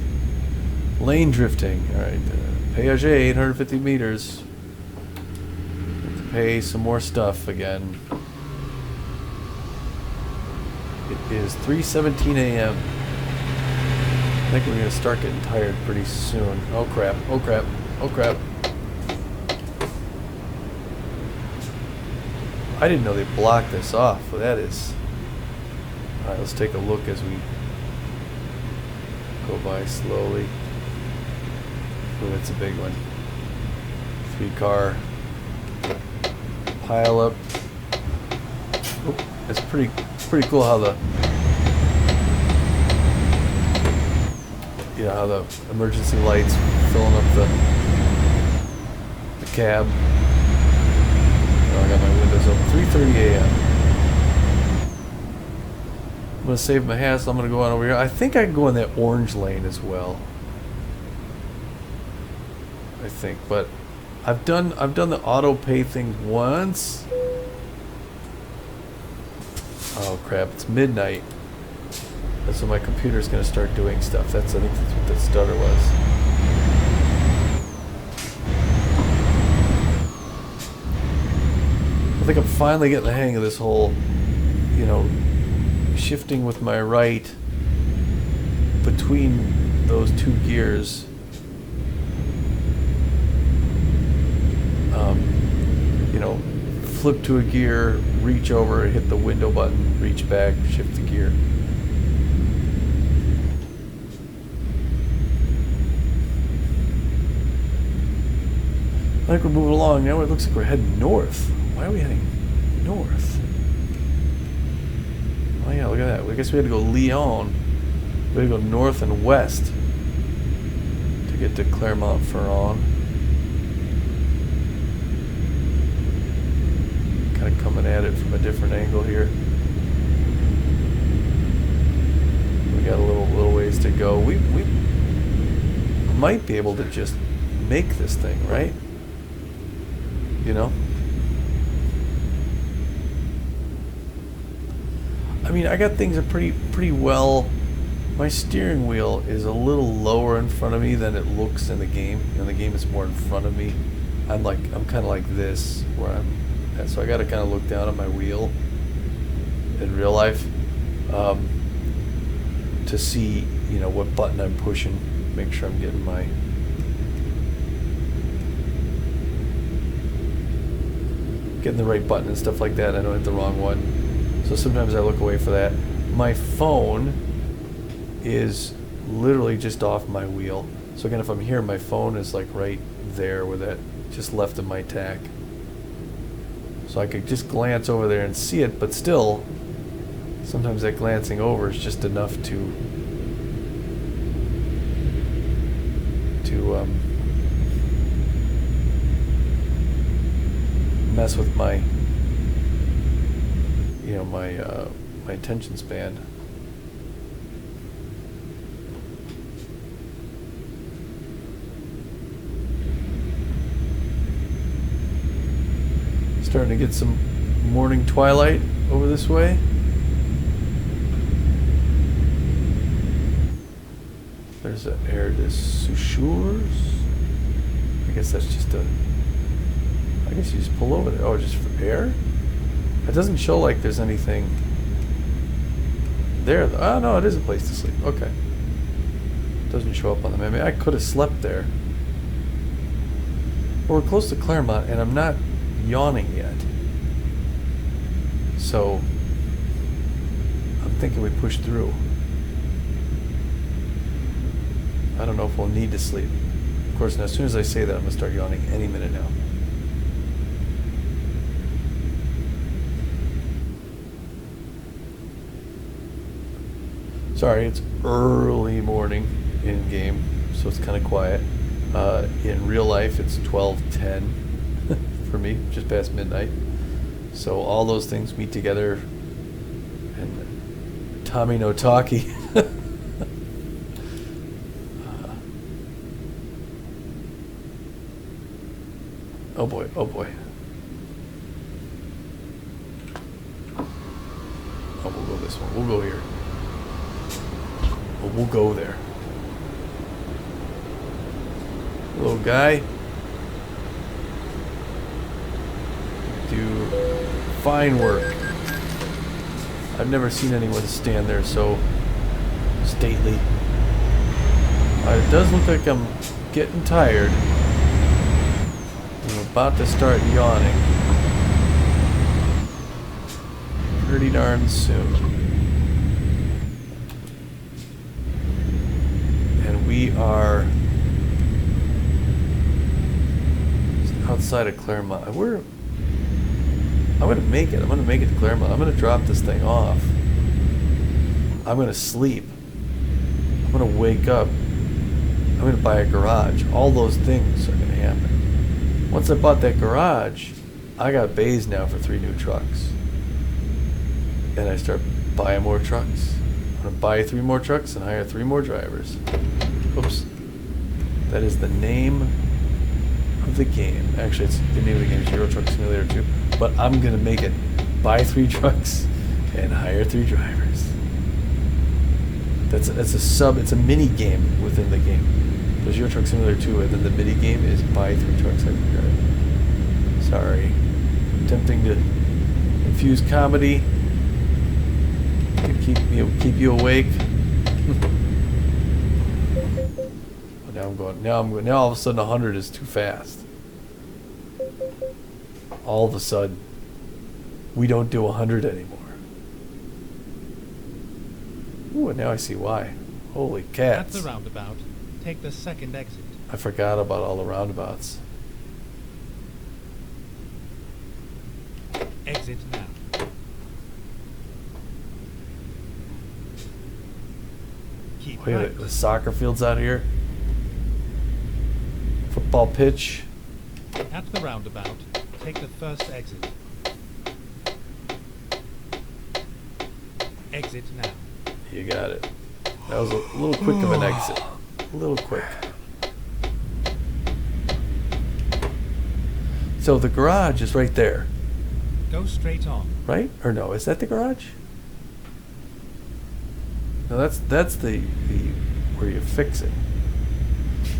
Speaker 1: lane drifting. Alright, Péage 850 meters. Have to pay some more stuff again. It is 3:17 a.m. I think we're going to start getting tired pretty soon. Oh crap, oh crap, oh crap. I didn't know they blocked this off. Well, that is... Alright, let's take a look as we go by slowly. Oh, that's a big one. 3-car pile up. Oh, it's pretty cool how the how the emergency lights filling up the cab. Oh, I got my windows open. 3:30 a.m. I'm gonna save my hassle. I'm gonna go on over here. I think I can go in that orange lane as well. I think, but I've done the auto pay thing once. Oh crap! It's midnight. And so my computer's gonna start doing stuff. I think that's what the stutter was. I think I'm finally getting the hang of this whole, shifting with my right between those two gears. Flip to a gear, reach over, hit the window button, reach back, shift the gear. I think we're moving along now. It looks like we're heading north. Why are we heading north? Oh yeah, look at that. I guess we had to go Lyon. We had to go north and west to get to Claremont, Ferrand. Kind of coming at it from a different angle here. We got a little ways to go. We might be able to just make this thing, right? I mean, I got things are pretty well. My steering wheel is a little lower in front of me than it looks in the game. In the game, it's more in front of me. I'm kind of like this, where I'm at. So I got to kind of look down at my wheel in real life to see, what button I'm pushing. Make sure I'm getting the right button and stuff like that. I don't hit the wrong one. So sometimes I look away for that. My phone is literally just off my wheel. So again, if I'm here, my phone is like right there with that, just left of my tack. So I could just glance over there and see it, but still, sometimes that glancing over is just enough to mess with my my attention span. Starting to get some morning twilight over this way. There's an air de Souchures. I guess that's just I guess you just pull over there. Oh, just for air? It doesn't show like there's anything there. Oh, no, it is a place to sleep. Okay. Doesn't show up on the map. I mean, I could have slept there. Well, we're close to Claremont, and I'm not yawning yet. So, I'm thinking we push through. I don't know if we'll need to sleep. Of course, now as soon as I say that, I'm going to start yawning any minute now. Sorry, it's early morning in game, so it's kind of quiet. In real life, it's 12:10 for me, just past midnight. So all those things meet together, and Tommy no talkie. Oh boy, oh boy. Oh, we'll go this one. We'll go here. We'll go there. Little guy. Do fine work. I've never seen anyone stand there so stately. It does look like I'm getting tired. I'm about to start yawning. Pretty darn soon. And we are outside of Claremont. I'm gonna make it. I'm gonna make it to Claremont. I'm gonna drop this thing off. I'm gonna sleep. I'm gonna wake up. I'm gonna buy a garage. All those things are gonna happen. Once I bought that garage, I got bays now for 3 new trucks. And I start buying more trucks. I'm gonna buy 3 more trucks and hire 3 more drivers. Oops. That is the name of the game. Actually, it's the name of the game is Euro Truck Simulator 2. But I'm gonna make it. Buy 3 trucks and hire 3 drivers. It's a mini game within the game. There's Euro Truck Simulator 2, and then the mini game is buy 3 trucks. Sorry. Attempting to infuse comedy. To keep you awake. Now all of a sudden 100 is too fast. All of a sudden, we don't do 100 anymore. Ooh, and now I see why. Holy cats.
Speaker 2: At the roundabout, take the second exit.
Speaker 1: I forgot about all the roundabouts.
Speaker 2: Exit now. Keep
Speaker 1: Wait,
Speaker 2: right.
Speaker 1: the soccer field's out here. Football pitch.
Speaker 2: At the roundabout, take the first exit. Exit now.
Speaker 1: You got it. That was a little quick of an exit. A little quick. So the garage is right there,
Speaker 2: Go straight on.
Speaker 1: right? Or no, is that the garage? No, that's the where you fix it.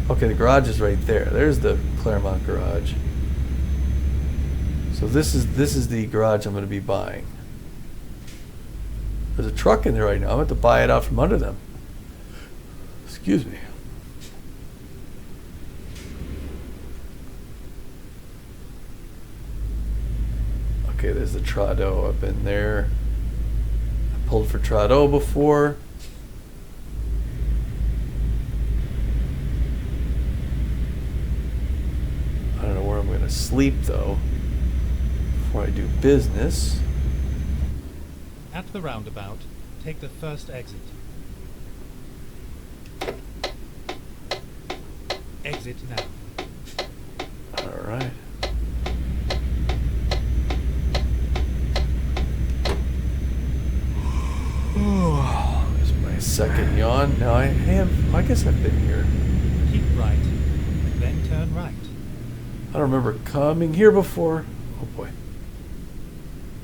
Speaker 1: Okay, the garage is right there. There's the Claremont garage. So this is the garage I'm going to be buying. There's a truck in there right now. I'm going to buy it out from under them. Excuse me. Okay, there's the Trado. I've been there. I pulled for Trado before. I don't know where I'm going to sleep though before I do business.
Speaker 2: At the roundabout, take the first exit. Exit now.
Speaker 1: All right. There's my second yawn. Now I guess I've been here.
Speaker 2: Keep right, then turn right.
Speaker 1: I don't remember coming here before. Oh boy.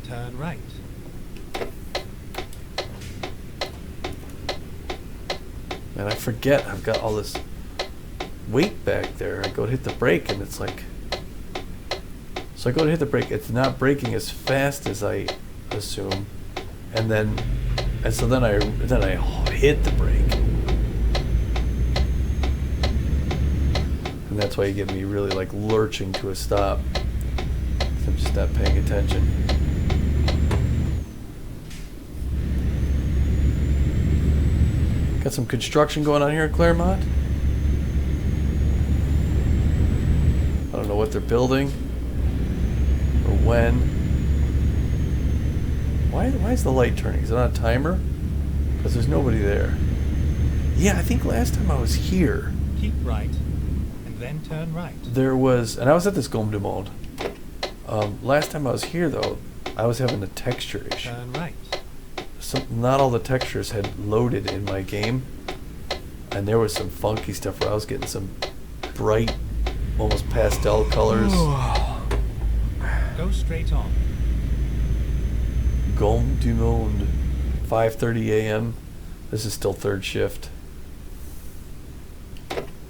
Speaker 2: Turn right.
Speaker 1: Man, I forget I've got all this weight back there. I go to hit the brake and it's like... So I go to hit the brake, it's not braking as fast as I assume. And so then I hit the brake. And that's why you get me really like lurching to a stop. 'Cause I'm just not paying attention. Got some construction going on here at Claremont. don't know what they're building or when. Why is the light turning? Is it on a timer? Because there's nobody there. Yeah, I think last time I was here,
Speaker 2: Keep right, and then turn right.
Speaker 1: there was, and I was at this Gomme du Monde. Last time I was here, though, I was having a texture issue.
Speaker 2: Turn right.
Speaker 1: Not all the textures had loaded in my game, and there was some funky stuff where I was getting some bright, almost pastel colors.
Speaker 2: Go straight on.
Speaker 1: Gomme du Monde, 5:30 a.m. This is still third shift.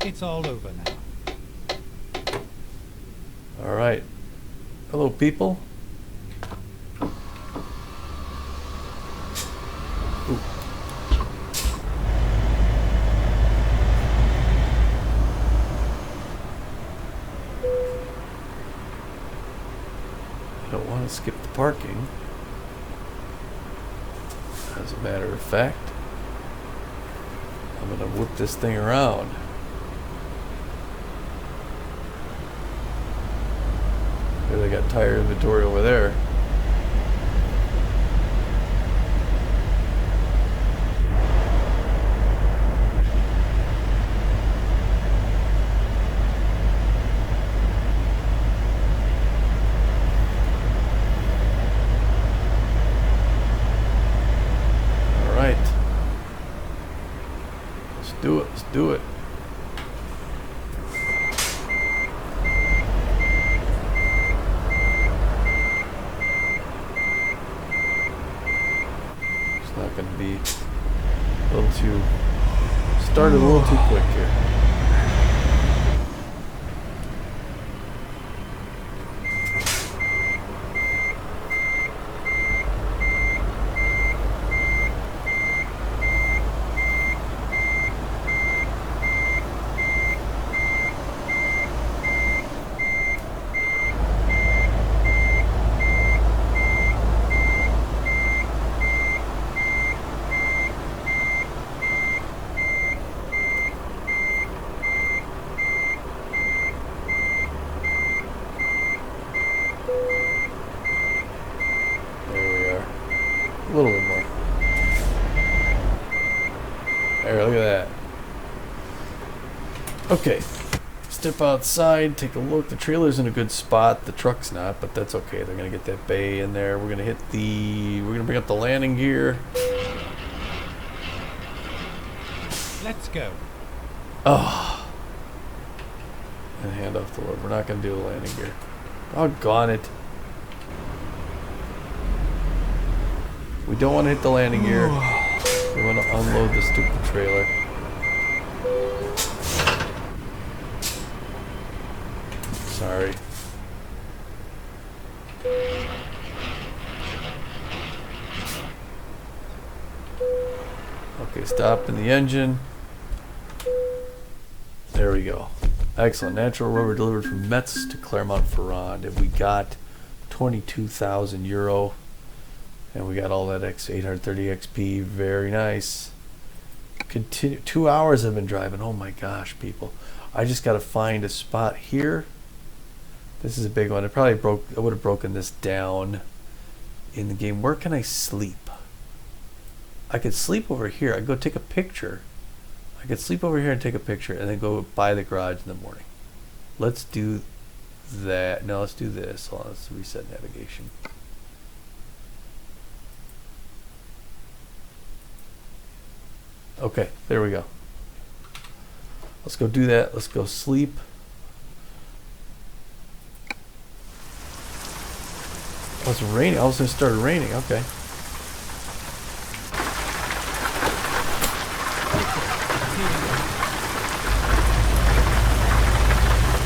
Speaker 2: It's all over now.
Speaker 1: All right. Hello, people. Ooh. I don't want to skip the parking. As a matter of fact, I'm going to whip this thing around. There, they got tire inventory over there. Let's do it. It's not going to be a little too, started a little too quick here. A little bit more. There, look at that. Okay. Step outside, take a look. The trailer's in a good spot. The truck's not, but that's okay. They're going to get that bay in there. We're going to bring up the landing gear.
Speaker 2: Let's go.
Speaker 1: Oh. And hand off the load. We're not going to do the landing gear. Doggone it. We don't want to hit the landing gear. We want to unload the stupid trailer. Sorry. Okay, stop in the engine. There we go. Excellent. Natural rubber delivered from Metz to Claremont, and we got 22,000 euro. And we got all that 830 XP. Very nice. Continue. 2 hours I've been driving. Oh my gosh, people. I just got to find a spot here. This is a big one. I would have broken this down in the game. Where can I sleep? I could sleep over here. I could go take a picture. I could sleep over here and take a picture and then go by the garage in the morning. Let's do that. No, let's do this. Hold on, let's reset navigation. Okay, there we go. Let's go do that. Let's go sleep. Oh, it's raining. All of a sudden it started raining. Okay.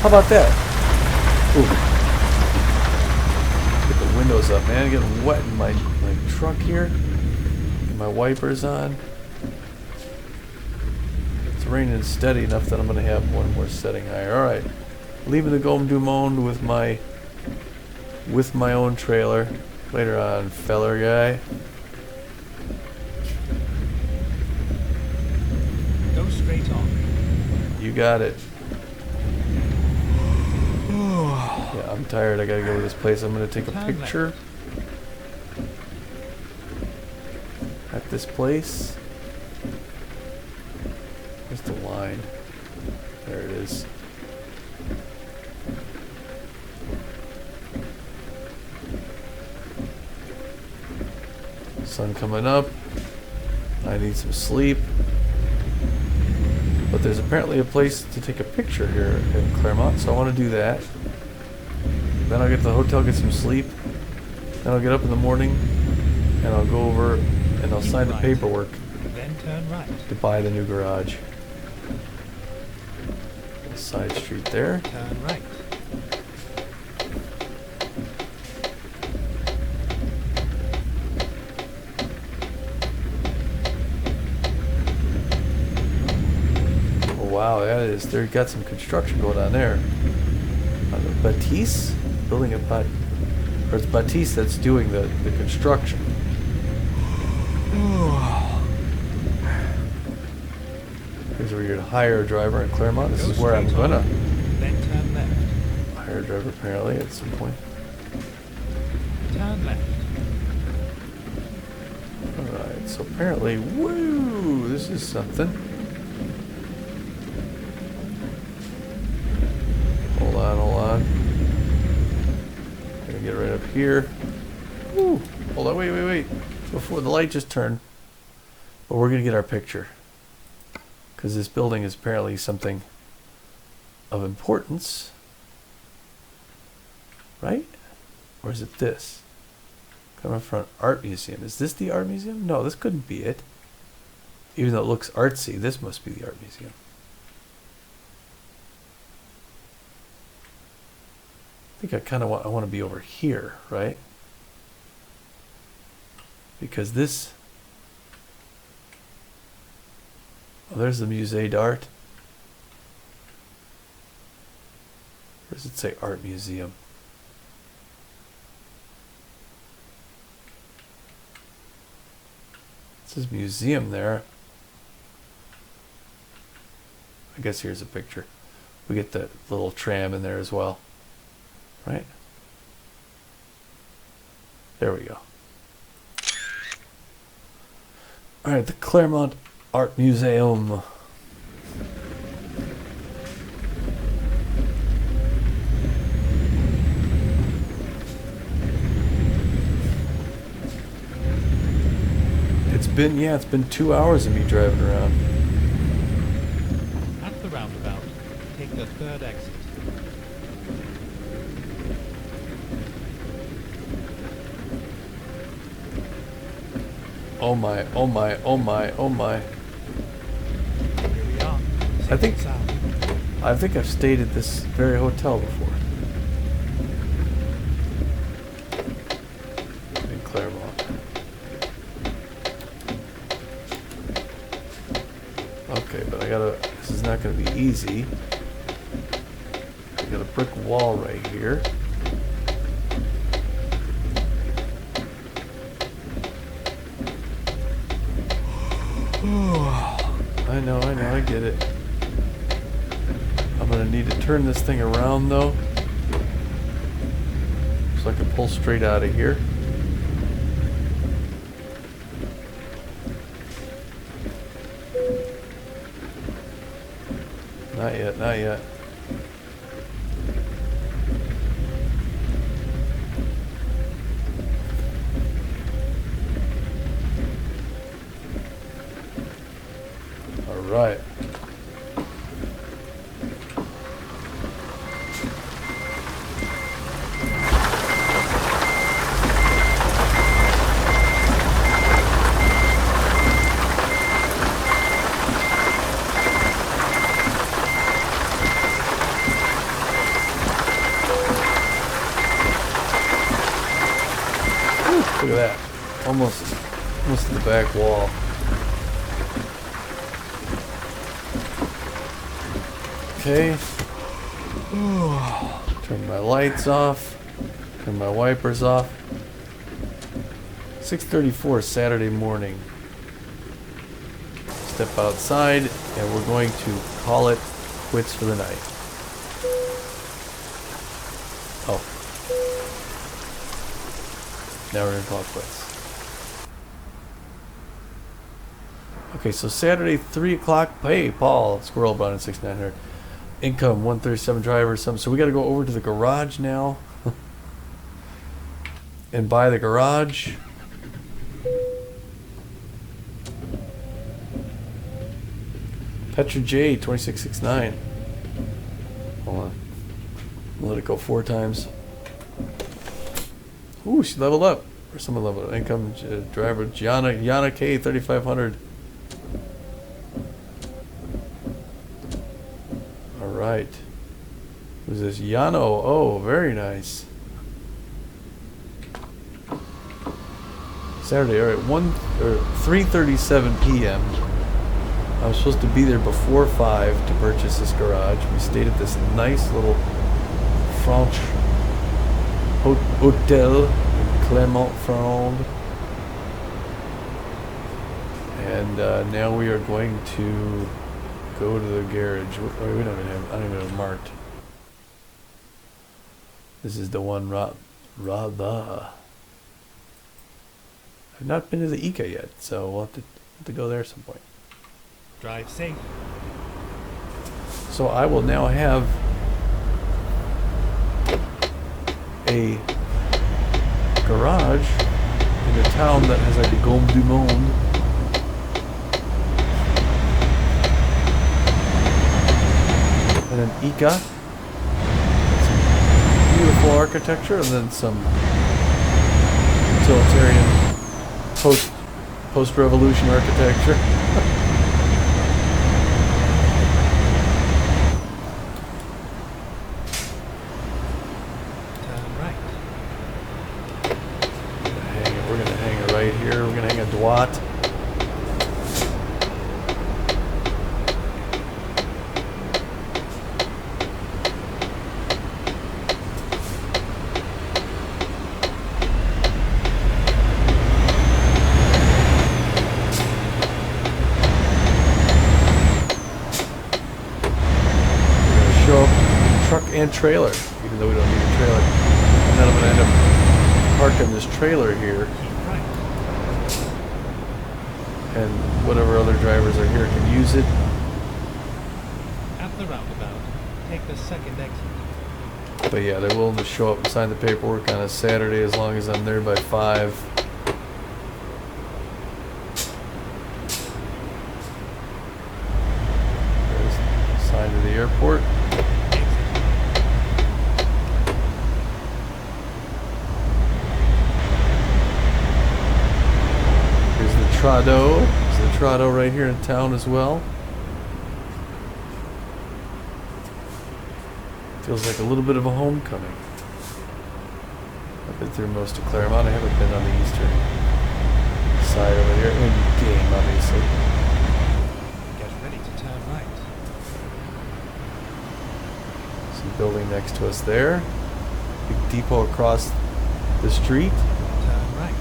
Speaker 1: How about that? Ooh. Get the windows up, man. Getting wet in my truck here. Get my wipers on. It's raining steady enough that I'm going to have one more setting higher. All right. Leaving the Gomme du Monde with my own trailer. Later on, feller guy.
Speaker 2: Go straight on.
Speaker 1: You got it. I'm tired. I gotta go to this place. I'm gonna take a
Speaker 2: Turn
Speaker 1: picture at this place. Where's the line? There it is. Sun coming up. I need some sleep. But there's apparently a place to take a picture here in Claremont, so I want to do that. Then I'll get to the hotel, get some sleep. Then I'll get up in the morning and I'll go over and I'll sign the paperwork
Speaker 2: Then turn right.
Speaker 1: to buy the new garage. Side street there.
Speaker 2: Turn right.
Speaker 1: Oh wow, that is, they've got some construction going on there. Batiste? Building a or it's Batiste that's doing the construction. Here's where you're gonna hire a driver in Claremont. This is where I'm gonna
Speaker 2: Then turn left.
Speaker 1: hire a driver apparently at some point.
Speaker 2: Turn left.
Speaker 1: Alright, so apparently, woo, this is something. Hold on. Gonna get right up here. Woo, hold on, wait. Before the light just turned. But we're gonna get our picture. Because this building is apparently something of importance. Right? Or is it this? Coming from an art museum. Is this the art museum? No, this couldn't be it. Even though it looks artsy, this must be the art museum. I think I kind of want to be over here, right? Because this... Oh, there's the Musée d'Art. Or does it say Art Museum? It says museum there. I guess here's a picture. We get the little tram in there as well. Right? There we go. Alright, the Claremont Art Museum. It's been 2 hours of me driving around.
Speaker 2: At the roundabout, take the third exit.
Speaker 1: Oh my.
Speaker 2: Here we are.
Speaker 1: I think-
Speaker 2: South.
Speaker 1: I think I've stayed at this very hotel before. In Claremont. Okay, but this is not gonna be easy. I got a brick wall right here. I know, I get it. I'm gonna need to turn this thing around though, so I can pull straight out of here. Not yet. All right. Look at that. Almost to the back wall. Okay. Turn my lights off. Turn my wipers off. 6:34 Saturday morning. Step outside and we're going to call it quits for the night. Oh. Now we're gonna call it quits. Okay, so Saturday, 3 o'clock. Hey, Paul, Squirrel Brown at 6900. Income 137 driver. So we got to go over to the garage now and buy the garage. Petra J 2669. Hold on. Let it go 4 times. Ooh, she leveled up. Or someone leveled up. Income driver Yana K 3500. All right. Who's this? Yano. Oh, very nice. Saturday. All right. 3:37 p.m. I was supposed to be there before 5 to purchase this garage. We stayed at this nice little French hotel in Claremont, France. And now we are going to go to the garage. We don't even have, I don't even have it marked. This is the one Radha. I've not been to the Ica yet, so we'll have to go there at some point.
Speaker 2: Drive safe.
Speaker 1: So I will now have a garage in a town that has like a Gomme du Monde. And an Ica. Some beautiful architecture, and then some utilitarian post-revolution architecture. Here we're gonna hang a Dwat. We're gonna show up truck and trailer, even though we don't need a trailer. And then I'm gonna end up parking this trailer here. And whatever other drivers are here can use it.
Speaker 2: At the roundabout, take the second exit.
Speaker 1: But yeah, they're willing to show up and sign the paperwork on a Saturday as long as I'm there by 5. There's the sign to the airport. Trado. There's the Trado right here in town as well. Feels like a little bit of a homecoming. I've been through most of Claremont. I haven't been on the eastern side over here. In game, obviously.
Speaker 2: Get ready to turn right.
Speaker 1: Some building next to us there. Big depot across the street.
Speaker 2: Turn right.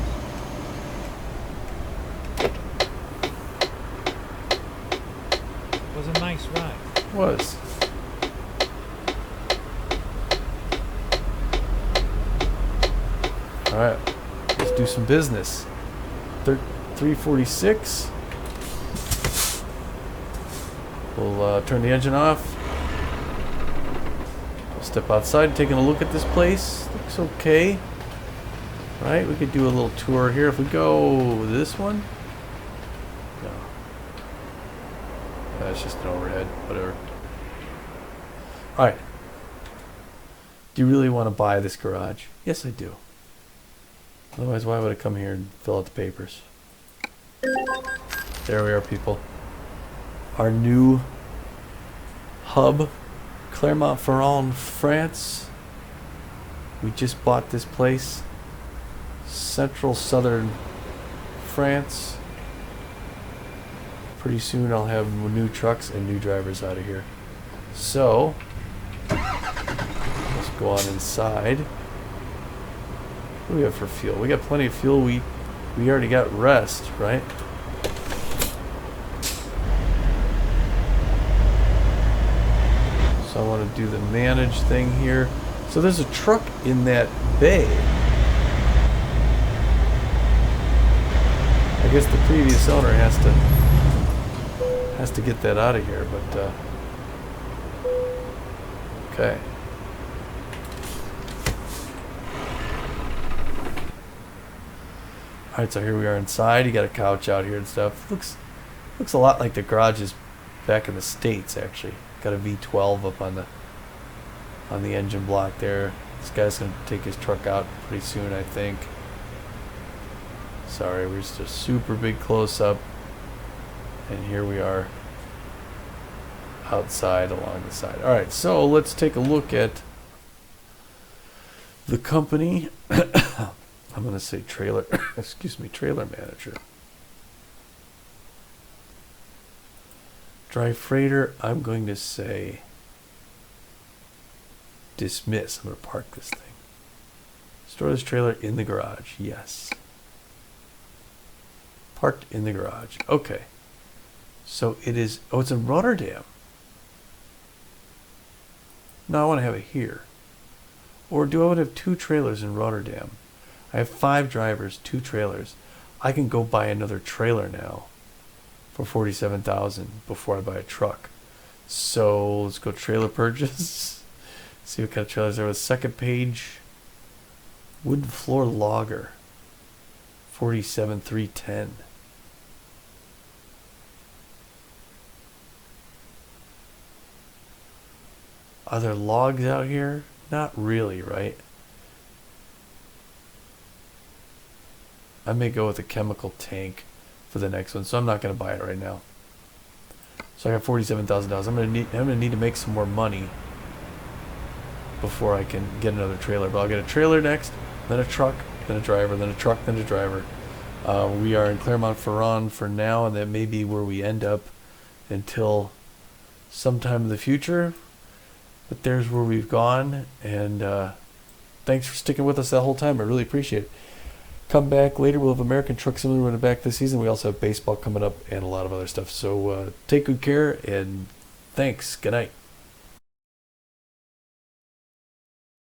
Speaker 2: Was a nice ride.
Speaker 1: Was. Alright, let's do some business. 346. We'll turn the engine off. We'll step outside, taking a look at this place. Looks okay. Right, we could do a little tour here. If we go this one. No. That's just an overhead, whatever. Alright. Do you really want to buy this garage? Yes, I do. Otherwise, why would I come here and fill out the papers? There we are, people. Our new hub, Clermont-Ferrand, France. We just bought this place. Central Southern France. Pretty soon I'll have new trucks and new drivers out of here. So, let's go on inside. What do we have for fuel? We got plenty of fuel. We already got rest, right? So I want to do the manage thing here. So there's a truck in that bay. I guess the previous owner has to get that out of here, but okay. Alright, so here we are inside. You got a couch out here and stuff. Looks a lot like the garages back in the States, actually. Got a V12 up on the engine block there. This guy's gonna take his truck out pretty soon, I think. Sorry, we're just a super big close up. And here we are outside along the side. Alright, so let's take a look at the company. I'm going to say trailer, excuse me, trailer manager. Dry freighter, I'm going to say dismiss. I'm going to park this thing. Store this trailer in the garage. Yes. Parked in the garage. Okay. So it is, oh, it's in Rotterdam. No, I want to have it here. Or do I want to have 2 trailers in Rotterdam? I have 5 drivers, 2 trailers. I can go buy another trailer now for $47,000 before I buy a truck. So let's go trailer purchase. See what kind of trailers there was. Second page, wooden floor logger, $47,310. Are there logs out here? Not really, right? I may go with a chemical tank for the next one, so I'm not going to buy it right now. So I got $47,000. I'm going to need to make some more money before I can get another trailer. But I'll get a trailer next, then a truck, then a driver, then a truck, then a driver. We are in Claremont for now, and that may be where we end up until sometime in the future. But there's where we've gone, and thanks for sticking with us that whole time. I really appreciate it. Come back later. We'll have American Truck Simulator running back this season. We also have baseball coming up and a lot of other stuff. So take good care, and thanks. Good night.